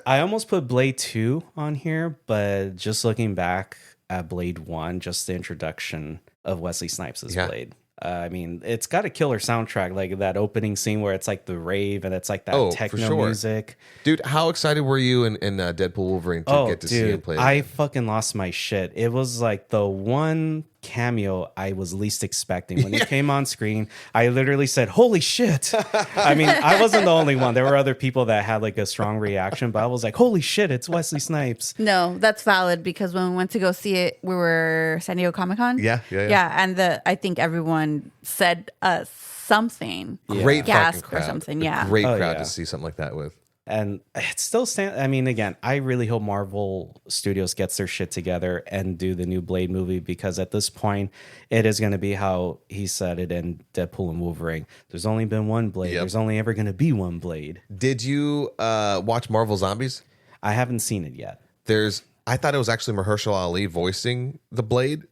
I almost put Blade 2 on here, but just looking back at Blade 1, just the introduction of Wesley Snipes as Blade. I mean, it's got a killer soundtrack, like that opening scene where it's like the rave and it's like that techno music. Dude, how excited were you in Deadpool Wolverine to get to see him play? I fucking lost my shit. It was like the one cameo I was least expecting. When he came on screen, I literally said, holy shit. I mean, I wasn't the only one. There were other people that had like a strong reaction, but I was like, holy shit, it's Wesley Snipes. No, that's valid because when we went to go see it, we were San Diego Comic-Con. Yeah. And I think everyone said something. Great Gasp fucking crowd. or something, yeah. Great crowd yeah. to see something like that with. And it still stands. I mean, again, I really hope Marvel Studios gets their shit together and do the new Blade movie, because at this point, it is going to be how he said it in Deadpool and Wolverine. There's only been one Blade. Yep. There's only ever going to be one Blade. Did you watch Marvel Zombies? I haven't seen it yet. I thought it was actually Mahershala Ali voicing the Blade,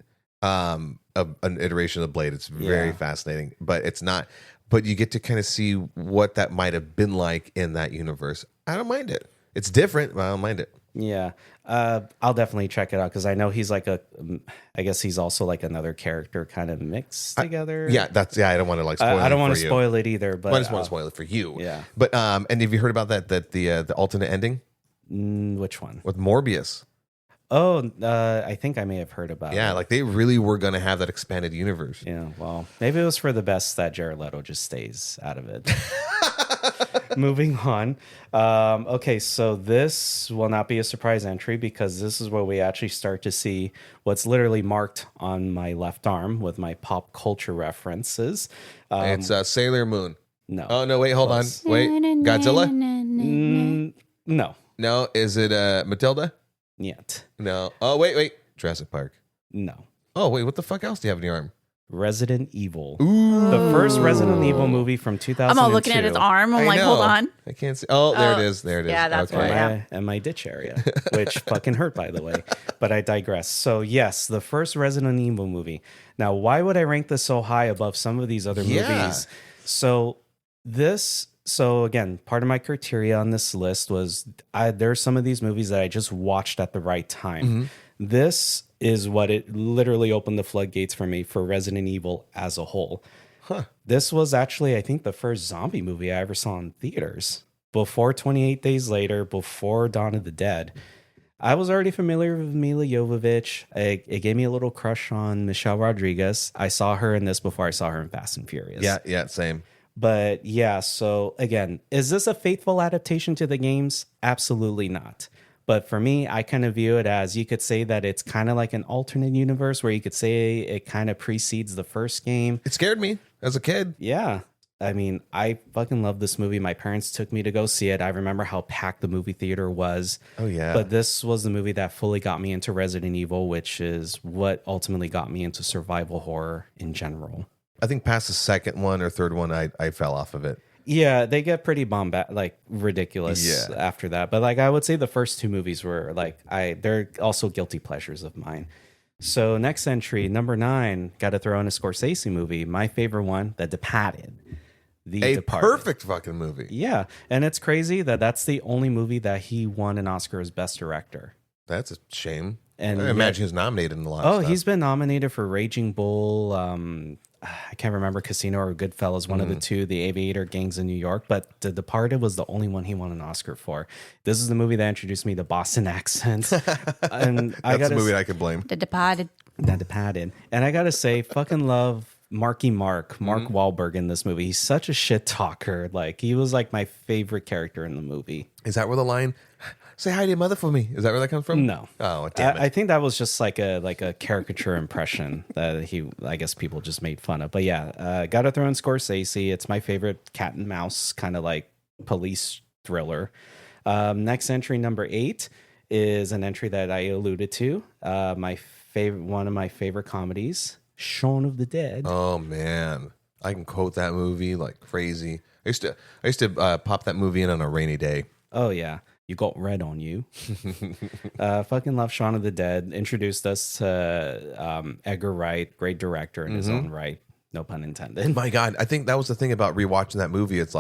an iteration of the Blade. It's very fascinating, but it's not. But you get to kind of see what that might have been like in that universe. I don't mind it. It's different, but I don't mind it. Yeah. I'll definitely check it out, because I know he's like I guess he's also like another character kind of mixed together. I don't want to like spoil it. I don't want to for you. spoil it either, but I just want to spoil it for you. Yeah. But and have you heard about that the alternate ending which one? with Morbius? Oh, I think I may have heard about it. Yeah, like they really were going to have that expanded universe. Yeah, well, maybe it was for the best that Jared Leto just stays out of it. Moving on. Okay, so this will not be a surprise entry, because this is where we actually start to see what's literally marked on my left arm with my pop culture references. It's Sailor Moon. No. Oh no, wait, hold Close. on. Wait. Godzilla? No. No. Is it Matilda? Yet. No. Oh wait. Jurassic Park. No. Oh wait, what the fuck else do you have in your arm? Resident Evil. Ooh. The first Resident Evil movie from 2002. I'm all looking at his arm. I'm like, hold on. I can't see. Oh, there it is. There it is. Yeah, that's okay. why. Yeah. And my ditch area, which fucking hurt, by the way. But I digress. So yes, the first Resident Evil movie. Now, why would I rank this so high above some of these other movies? So again, part of my criteria on this list was there's some of these movies that I just watched at the right time. Mm-hmm. This is what it literally opened the floodgates for me for Resident Evil as a whole. Huh. This was actually, I think, the first zombie movie I ever saw in theaters. Before 28 Days Later, before Dawn of the Dead. I was already familiar with Mila Jovovich. It gave me a little crush on Michelle Rodriguez. I saw her in this before I saw her in Fast and Furious. Yeah, same. But yeah, so again, is this a faithful adaptation to the games? Absolutely not. But for me, I kind of view it as, you could say that it's kind of like an alternate universe where you could say it kind of precedes the first game. It scared me as a kid. Yeah. I mean, I fucking love this movie. My parents took me to go see it. I remember how packed the movie theater was. Oh, yeah. But this was the movie that fully got me into Resident Evil, which is what ultimately got me into survival horror in general. I think past the second one or third one, I fell off of it. Yeah, they get pretty ridiculous after that. But I would say the first two movies were they're also guilty pleasures of mine. So next entry, number 9, got to throw in a Scorsese movie. My favorite one, The Departed. Perfect fucking movie. Yeah, and it's crazy that that's the only movie that he won an Oscar as Best Director. That's a shame. And I imagine he's nominated in a lot of stuff. He's been nominated for Raging Bull. I can't remember, Casino or Goodfellas, one of the two, the Aviator Gangs in New York. But The Departed was the only one he won an Oscar for. This is the movie that introduced me to Boston accents. And That's a movie I could blame. The Departed. The Departed. And I gotta say, fucking love Mark Wahlberg in this movie. He's such a shit talker. He was my favorite character in the movie. Is that where the line, say hi to your mother for me? Is that where that comes from? No. Oh, damn it. I think that was just like a caricature impression that I guess people just made fun of. But yeah, gotta throw in Scorsese. It's my favorite cat and mouse kind of police thriller. Next entry, number 8, is an entry that I alluded to. One of my favorite comedies, Shaun of the Dead. Oh man, I can quote that movie like crazy. I used to pop that movie in on a rainy day. Oh yeah, you got red on you. Fucking love Shaun of the Dead. Introduced us to Edgar Wright, great director in his own right. No pun intended. My God, I think that was the thing about rewatching that movie. It's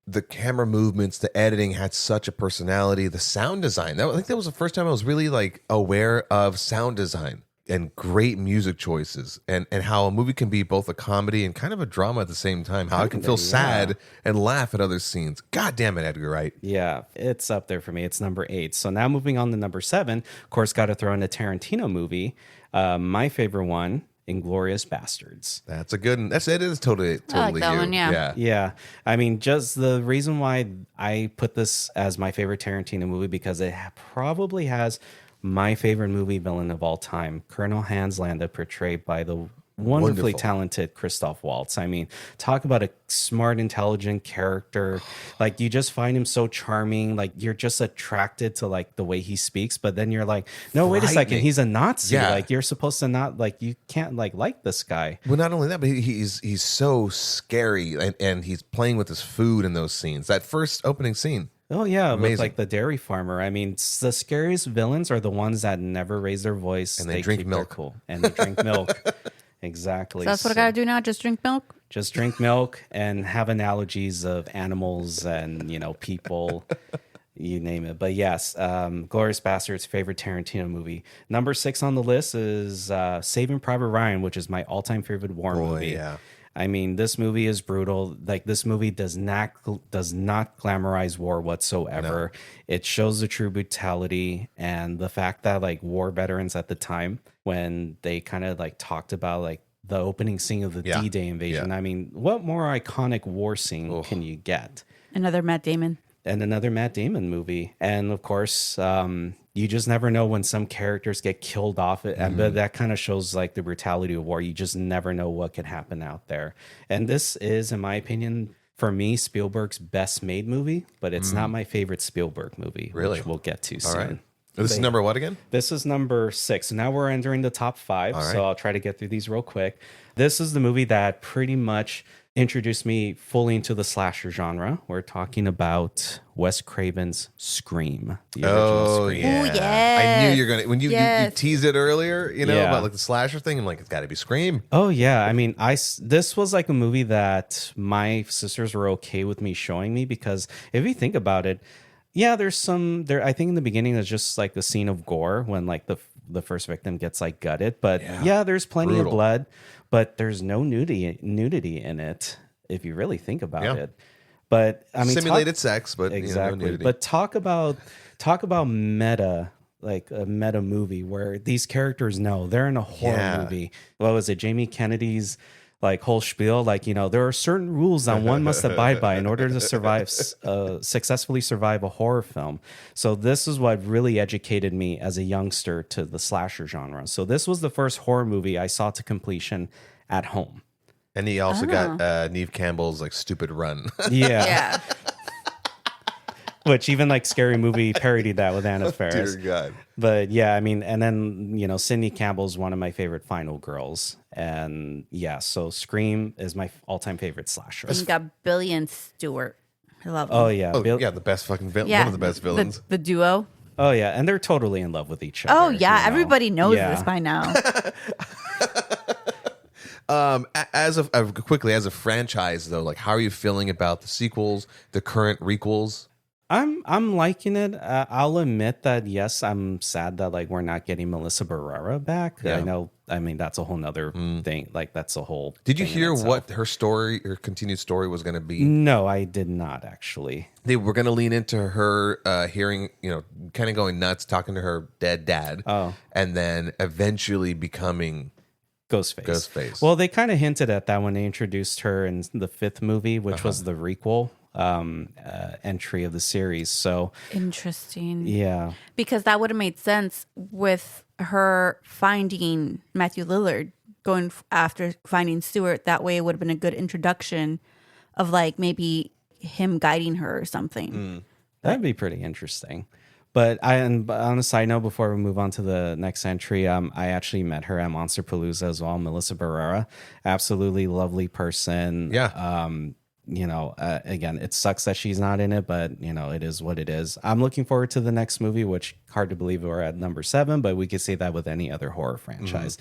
the camera movements, the editing had such a personality. The sound design. I think that was the first time I was really aware of sound design and great music choices, and how a movie can be both a comedy and kind of a drama at the same time. How I can feel sad and laugh at other scenes. God damn it, Edgar Wright. Yeah, it's up there for me. It's number 8. So now moving on to number 7, of course, got to throw in a Tarantino movie. My favorite one, Inglourious Bastards. That's a good one. It is totally I like that you. one, yeah. Yeah. I mean, just the reason why I put this as my favorite Tarantino movie, because it probably has my favorite movie villain of all time, Colonel Hans Landa, portrayed by the wonderfully talented Christoph Waltz. I mean, talk about a smart, intelligent character. You just find him so charming. You're just attracted to the way he speaks, but then you're like, no, wait a second, he's a Nazi. Yeah. You're supposed to not you can't like this guy. Well, not only that, but he's so scary, and he's playing with his food in those scenes. That first opening scene. Oh yeah, amazing. With the dairy farmer. I mean, the scariest villains are the ones that never raise their voice, and they drink keep milk. Cool, and they drink milk. Exactly. So that's what I gotta do now. Just drink milk. Just drink milk and have analogies of animals and people, you name it. But yes, Glorious Bastards, favorite Tarantino movie. Number 6 on the list is Saving Private Ryan, which is my all-time favorite war movie. Yeah. I mean, this movie is brutal. This movie does not glamorize war whatsoever. No. It shows the true brutality and the fact that war veterans at the time, when they kind of talked about the opening scene of the D-Day invasion. I mean, what more iconic war scene can you get? Another Matt Damon. And another Matt Damon movie. And of course, you just never know when some characters get killed off. But that kind of shows the brutality of war. You just never know what could happen out there. And this is, in my opinion, for me, Spielberg's best made movie, but it's not my favorite Spielberg movie, Really? which we'll get to All soon. right. This is number what again? This is number 6. So now we're entering the top 5. right. So I'll try to get through these real quick. This is the movie that pretty much introduced me fully into the slasher genre. We're talking about Wes Craven's Scream, the original Scream. yeah. Ooh, yes. I knew you're gonna when you Yes. teased it earlier, Yeah. about like the slasher thing. I'm like, it's got to be Scream. Oh yeah, I mean, this was like a movie that my sisters were okay with me showing me because if you think about it, yeah, there's some there. I think in the beginning there's just like the scene of gore when like the first victim gets like gutted, but yeah there's plenty Brutal. of blood, but there's no nudity in it if you really think about Yeah. it. But I mean, Simulated sex, but exactly. no nudity. But talk about meta, like a meta movie where these characters know they're in a horror movie. What was it? Jamie Kennedy's like whole spiel, like, there are certain rules that one must abide by in order to successfully survive a horror film. So this is what really educated me as a youngster to the slasher genre. So this was the first horror movie I saw to completion at home. And he also got Neve Campbell's like stupid run. Yeah. Yeah. Which even like Scary Movie parodied that with Anna Faris. Dear God. But yeah, I mean, and then, Sydney Campbell's one of my favorite final girls. And yeah, so Scream is my all-time favorite slasher. And you got Billy and Stewart. I love them. Oh yeah. Oh, yeah, the best fucking villain. Yeah. One of the best villains. The duo. Oh yeah, and they're totally in love with each other. Oh, yeah. Everybody knows Yeah. this by now. As a franchise though, like how are you feeling about the sequels, the current requels? I'm liking it. I'll admit that yes, I'm sad that like we're not getting Melissa Barrera back. Yeah. I know. I mean, that's a whole nother thing. Like that's a whole. Did you thing in hear itself. what her continued story was going to be? No, I did not actually. They were going to lean into her hearing, kind of going nuts, talking to her dead dad, and then eventually becoming Ghostface. Well, they kind of hinted at that when they introduced her in the 5th movie, which was the requel entry of the series. So Interesting. yeah. Because that would have made sense with her finding Matthew Lillard, going after finding Stewart. That way it would have been a good introduction of like maybe him guiding her or something. That'd be pretty interesting. But on a side note, before we move on to the next entry, I actually met her at Monster Palooza as well, Melissa Barrera. Absolutely lovely person. Yeah. Again, it sucks that she's not in it, but it is what it is. I'm looking forward to the next movie, which hard to believe we're at number 7, but we could say that with any other horror franchise.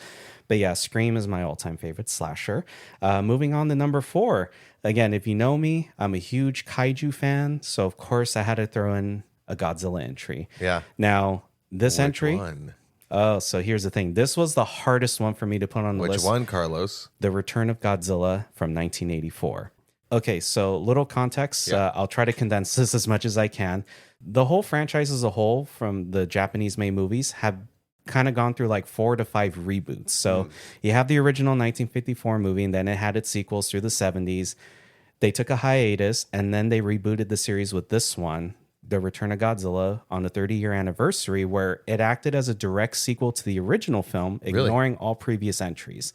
But yeah, Scream is my all-time favorite slasher. Moving on to number 4. Again, if you know me, I'm a huge kaiju fan, so of course I had to throw in a Godzilla entry. Yeah. Now, this Which entry. one? Oh, so here's the thing. This was the hardest one for me to put on the Which list. one, Carlos? The Return of Godzilla from 1984. Okay, so little context. Yeah. I'll try to condense this as much as I can. The whole franchise as a whole, from the Japanese-made movies, have kind of gone through like 4 to 5 reboots. So you have the original 1954 movie, and then it had its sequels through the 70s. They took a hiatus, and then they rebooted the series with this one, The Return of Godzilla, on the 30-year anniversary, where it acted as a direct sequel to the original film, ignoring all previous entries.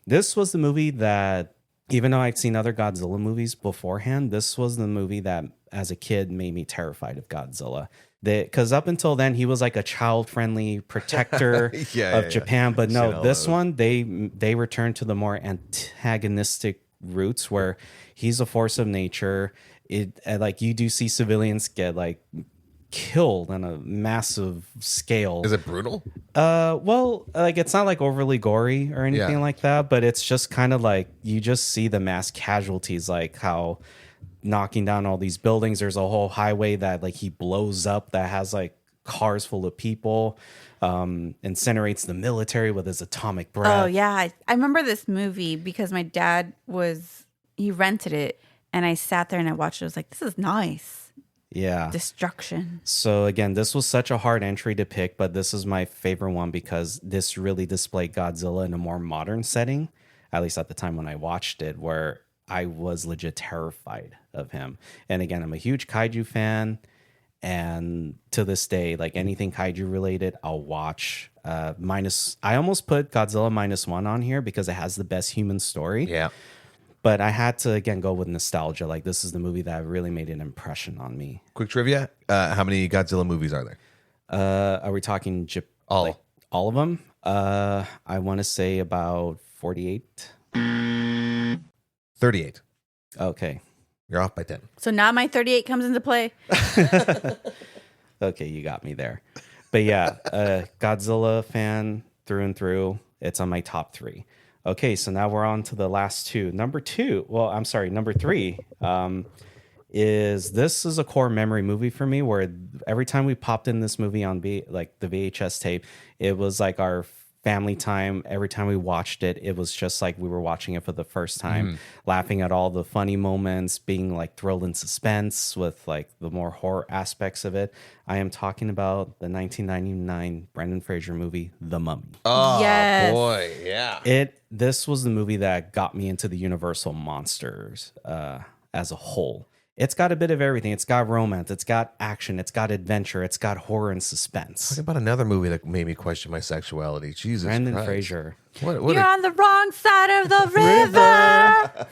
This was the movie that, even though I'd seen other Godzilla movies beforehand, this was the movie that, as a kid, made me terrified of Godzilla. Because up until then, he was like a child-friendly protector of Japan. But no, this one, they returned to the more antagonistic roots where he's a force of nature. Like you do see civilians get like killed on a massive scale. Is it brutal? Well, like it's not like overly gory or anything Yeah. like that, but it's just kind of like you just see the mass casualties, like how knocking down all these buildings. There's a whole highway that like he blows up that has like cars full of people, incinerates the military with his atomic breath. Oh, yeah. I remember this movie because my dad he rented it and I sat there and I watched it. I was like, this is nice. Yeah. Destruction. So again, this was such a hard entry to pick, but this is my favorite one because this really displayed Godzilla in a more modern setting, at least at the time when I watched it, where I was legit terrified of him. And again, I'm a huge kaiju fan, and to this day, like anything kaiju related, I'll watch. I almost put Godzilla -1 on here because it has the best human story. Yeah. But I had to, again, go with nostalgia. Like, this is the movie that really made an impression on me. Quick trivia: how many Godzilla movies are there? Are we talking All. like, all of them? I want to say about 48. 38. Okay. You're off by 10. So now my 38 comes into play. Okay, you got me there. But yeah, Godzilla fan through and through. It's on my top 3. Okay, so now we're on to the last 2. Number 3 is this is a core memory movie for me, where every time we popped in this movie on the VHS tape, it was like our family time. Every time we watched it, it was just like we were watching it for the first time, laughing at all the funny moments, being like thrilled in suspense with like the more horror aspects of it. I am talking about the 1999 Brendan Fraser movie, The Mummy. Oh, Yes. boy. Yeah. This was the movie that got me into the Universal monsters as a whole. It's got a bit of everything. It's got romance. It's got action. It's got adventure. It's got horror and suspense. Talk about another movie that made me question my sexuality. Jesus Brendan Christ. Fraser. What You're on the wrong side of the river.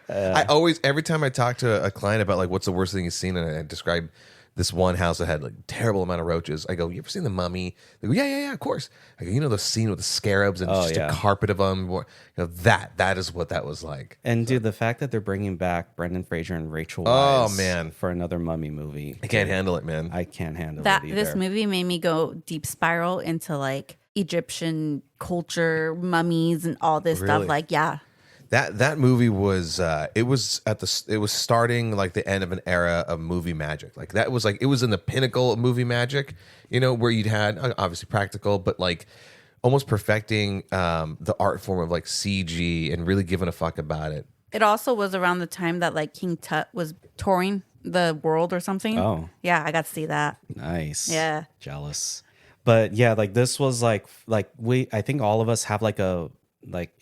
I always, every time I talk to a client about like what's the worst thing you've seen, and I describe this one house that had like terrible amount of roaches, I go, "You ever seen The Mummy?" They go, yeah, of course. I go, "You know the scene with the scarabs and just a carpet of them?" That is what that was like. And dude, the fact that they're bringing back Brendan Fraser and Rachel Weisz man. for another Mummy movie, I can't handle it, man. I can't handle That it either. this movie made me go deep spiral into like Egyptian culture, mummies, and all this Really? stuff. Like, yeah. That movie was it was starting like the end of an era of movie magic. Like that was like it was in the pinnacle of movie magic, where you'd had obviously practical, but like almost perfecting the art form of like CG and really giving a fuck about it. It also was around the time that like King Tut was touring the world or something. Oh. Yeah, I got to see that. Nice. Yeah. Jealous. But yeah, like this was like I think all of us have like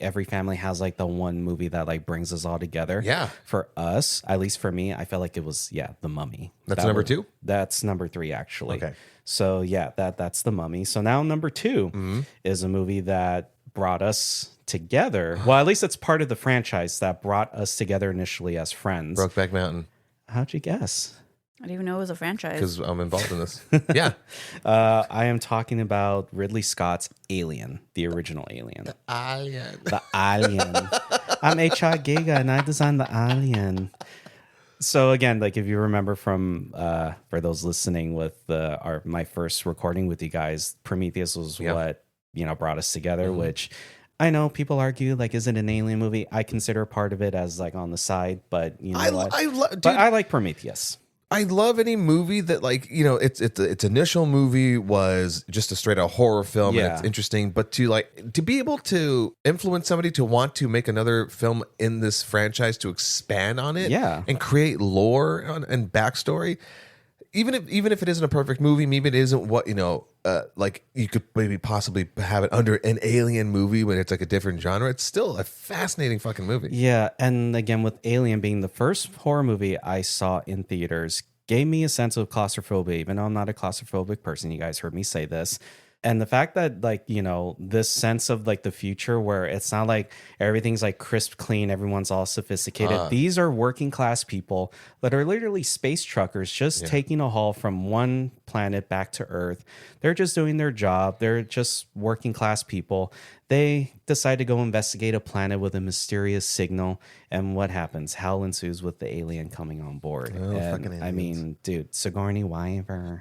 every family has like the one movie that like brings us all together. Yeah. For us, at least for me, I felt like it was The Mummy. That's number 2? That's number 3 actually. Okay. So yeah, that's The Mummy. So now number 2 is a movie that brought us together. Well, at least it's part of the franchise that brought us together initially as friends. Brokeback Mountain, How'd you guess? I didn't even know it was a franchise. because I'm involved in this. Yeah. I am talking about Ridley Scott's Alien, the original Alien. Alien. The Alien. I'm HR Giga and I designed the Alien. So again, like if you remember from for those listening with my first recording with you guys, Prometheus was what brought us together, which I know people argue like, is it an alien movie? I consider part of it as like on the side, but you know Dude, but I like Prometheus. I love any movie that like its initial movie was just a straight out horror film and it's interesting, but to be able to influence somebody to want to make another film in this franchise to expand on it, and create lore and backstory, even if it isn't a perfect movie, maybe it isn't what like you could maybe possibly have it under an alien movie when it's like a different genre. It's still a fascinating fucking movie. Yeah, and again with Alien being the first horror movie I saw in theaters, gave me a sense of claustrophobia, even though I'm not a claustrophobic person. You guys heard me say this. And the fact that like, this sense of like the future where it's not like everything's like crisp clean, everyone's all sophisticated. These are working class people that are literally space truckers just taking a haul from one planet back to Earth. They're just doing their job. They're just working class people. They decide to go investigate a planet with a mysterious signal. And what happens? Hell ensues with the alien coming on board. And, I mean, dude, Sigourney Weaver.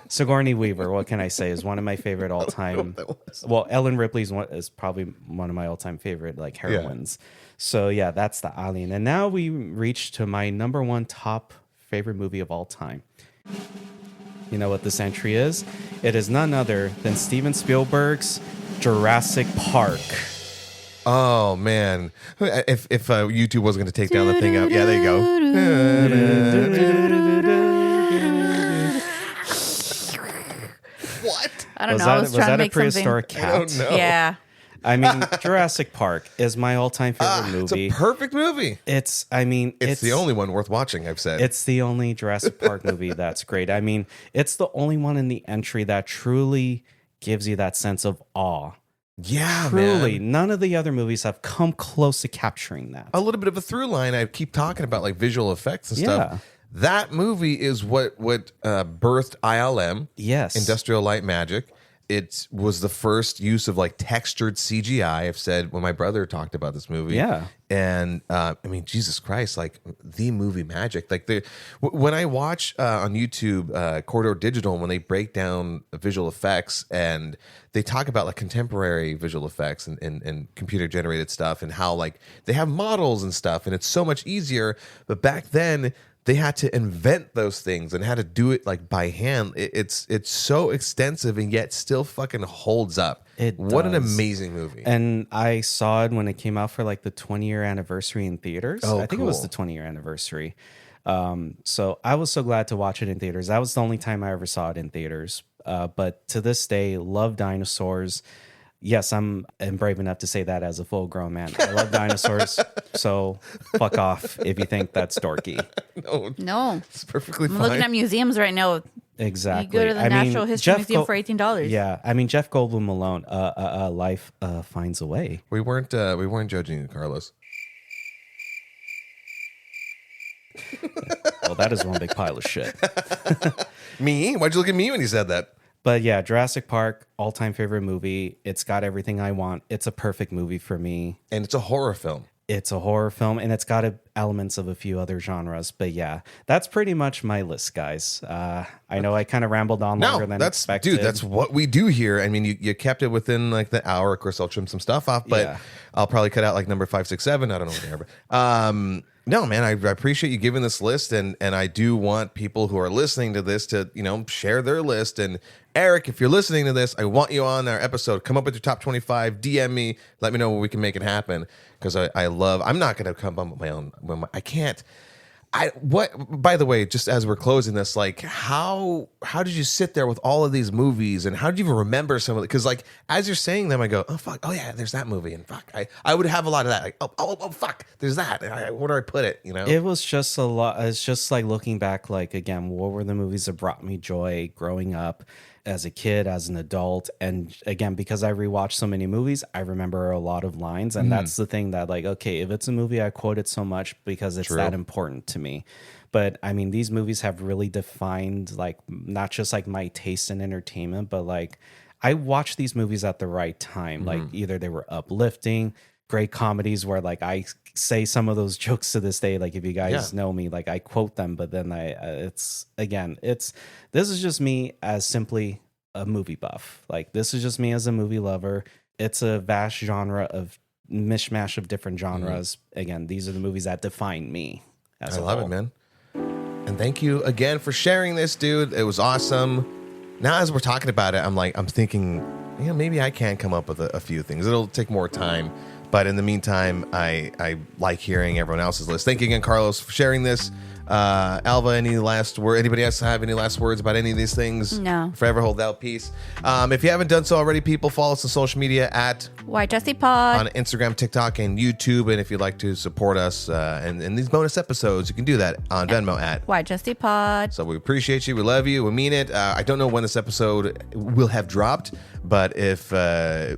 Sigourney Weaver, what can I say, is one of my favorite all time. Well, Ellen Ripley is probably one of my all time favorite like heroines. So yeah, that's the Alien. And now we reach to my number 1 top favorite movie of all time. You know what this entry is? It is none other than Steven Spielberg's Jurassic Park. Oh man! If YouTube wasn't going to take down the thing out, there you go. What? I don't know. I was trying to make prehistoric something. cat? I don't know. Yeah. I mean, Jurassic Park is my all-time favorite movie. It's a perfect movie. It's the only one worth watching, I've said. It's the only Jurassic Park movie that's great. I mean, it's the only one in the entry that truly gives you that sense of awe Yeah, Truly, man. none of the other movies have come close to capturing that. A little bit of a through line. I keep talking about like visual effects and Yeah. stuff. That movie is what birthed ILM, Yes. Industrial Light Magic. It was the first use of like textured CGI. I've said when my brother talked about this movie. Yeah. And I mean, Jesus Christ, like the movie magic. Like when I watch on YouTube Corridor Digital, when they break down visual effects and they talk about like contemporary visual effects and computer generated stuff and how like they have models and stuff and it's so much easier. But back then, they had to invent those things and had to do it like by hand. It's so extensive and yet still fucking holds up. What an amazing movie. And I saw it when it came out for like the 20-year anniversary in theaters. Oh, I think it was cool. the 20-year anniversary. So I was so glad to watch it in theaters. That was the only time I ever saw it in theaters. But to this day, love dinosaurs. Yes, I'm brave enough to say that as a full-grown man. I love dinosaurs, so fuck off if you think that's dorky. No. It's perfectly I'm fine. looking at museums right now. Exactly. You go to the Natural History Museum for $18. Yeah, I mean Jeff Goldblum alone. Life finds a way. We weren't judging you, Carlos. Well, that is one big pile of shit. Me? Why'd you look at me when you said that? But yeah, Jurassic Park, all-time favorite movie. It's got everything I want. It's a perfect movie for me. And it's a horror film. It's a horror film, and it's got elements of a few other genres. But yeah, that's pretty much my list, guys. I know I kind of rambled on longer than expected. Dude, that's what we do here. I mean, you kept it within like the hour. Of course, I'll trim some stuff off, but Yeah. I'll probably cut out like number 5, 6, 7. I don't know what they are, but no, man, I appreciate you giving this list, and I do want people who are listening to this to share their list. And Eric, if you're listening to this, I want you on our episode. Come up with your top 25. DM me. Let me know where we can make it happen. Because I'm not going to come up with my own. I can't. By the way, just as we're closing this, like how did you sit there with all of these movies, and how did you even remember some of it? Because like as you're saying them, I go, oh fuck, oh yeah, there's that movie, and fuck, I would have a lot of that. Like oh fuck, there's that. Where do I put it? It was just a lot. It's just like looking back, like again, what were the movies that brought me joy growing up as a kid, as an adult? And again, because I rewatched so many movies, I remember a lot of lines. And that's the thing that like, okay, if it's a movie, I quote it so much because it's that important to me. But I mean, these movies have really defined like not just like my taste in entertainment, but like I watched these movies at the right time. Like either they were uplifting, great comedies where like I say some of those jokes to this day. Like if you guys know me, like I quote them, but then this is just me as simply a movie buff. Like this is just me as a movie lover. It's a vast genre of mishmash of different genres. Again, these are the movies that define me. I love it, man. And thank you again for sharing this, dude. It was awesome. Now, as we're talking about it, I'm thinking, maybe I can come up with a few things. It'll take more time. But in the meantime, I like hearing everyone else's list. Thank you again, Carlos, for sharing this. Alva, any last word? Anybody else have any last words about any of these things? No. Forever hold out peace. If you haven't done so already, people, follow us on social media at Why Jesse Pod. on Instagram, TikTok, and YouTube. And if you'd like to support us and these bonus episodes, you can do that on Venmo at Why Jesse Pod. So we appreciate you. We love you. We mean it. I don't know when this episode will have dropped, but if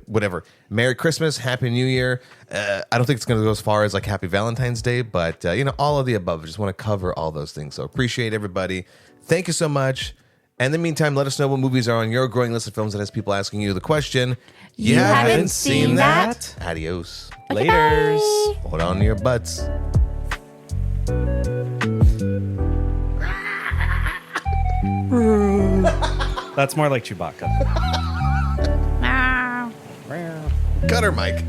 whatever, Merry Christmas, Happy New Year. I don't think it's going to go as far as like Happy Valentine's Day, but all of the above. I just want to cover all those things. So appreciate everybody. Thank you so much. And in the meantime, let us know what movies are on your growing list of films that has people asking you the question. You haven't seen that? Adios. Okay, Laters. bye. Hold on to your butts. That's more like Chewbacca. Ah. Cut her, Mike.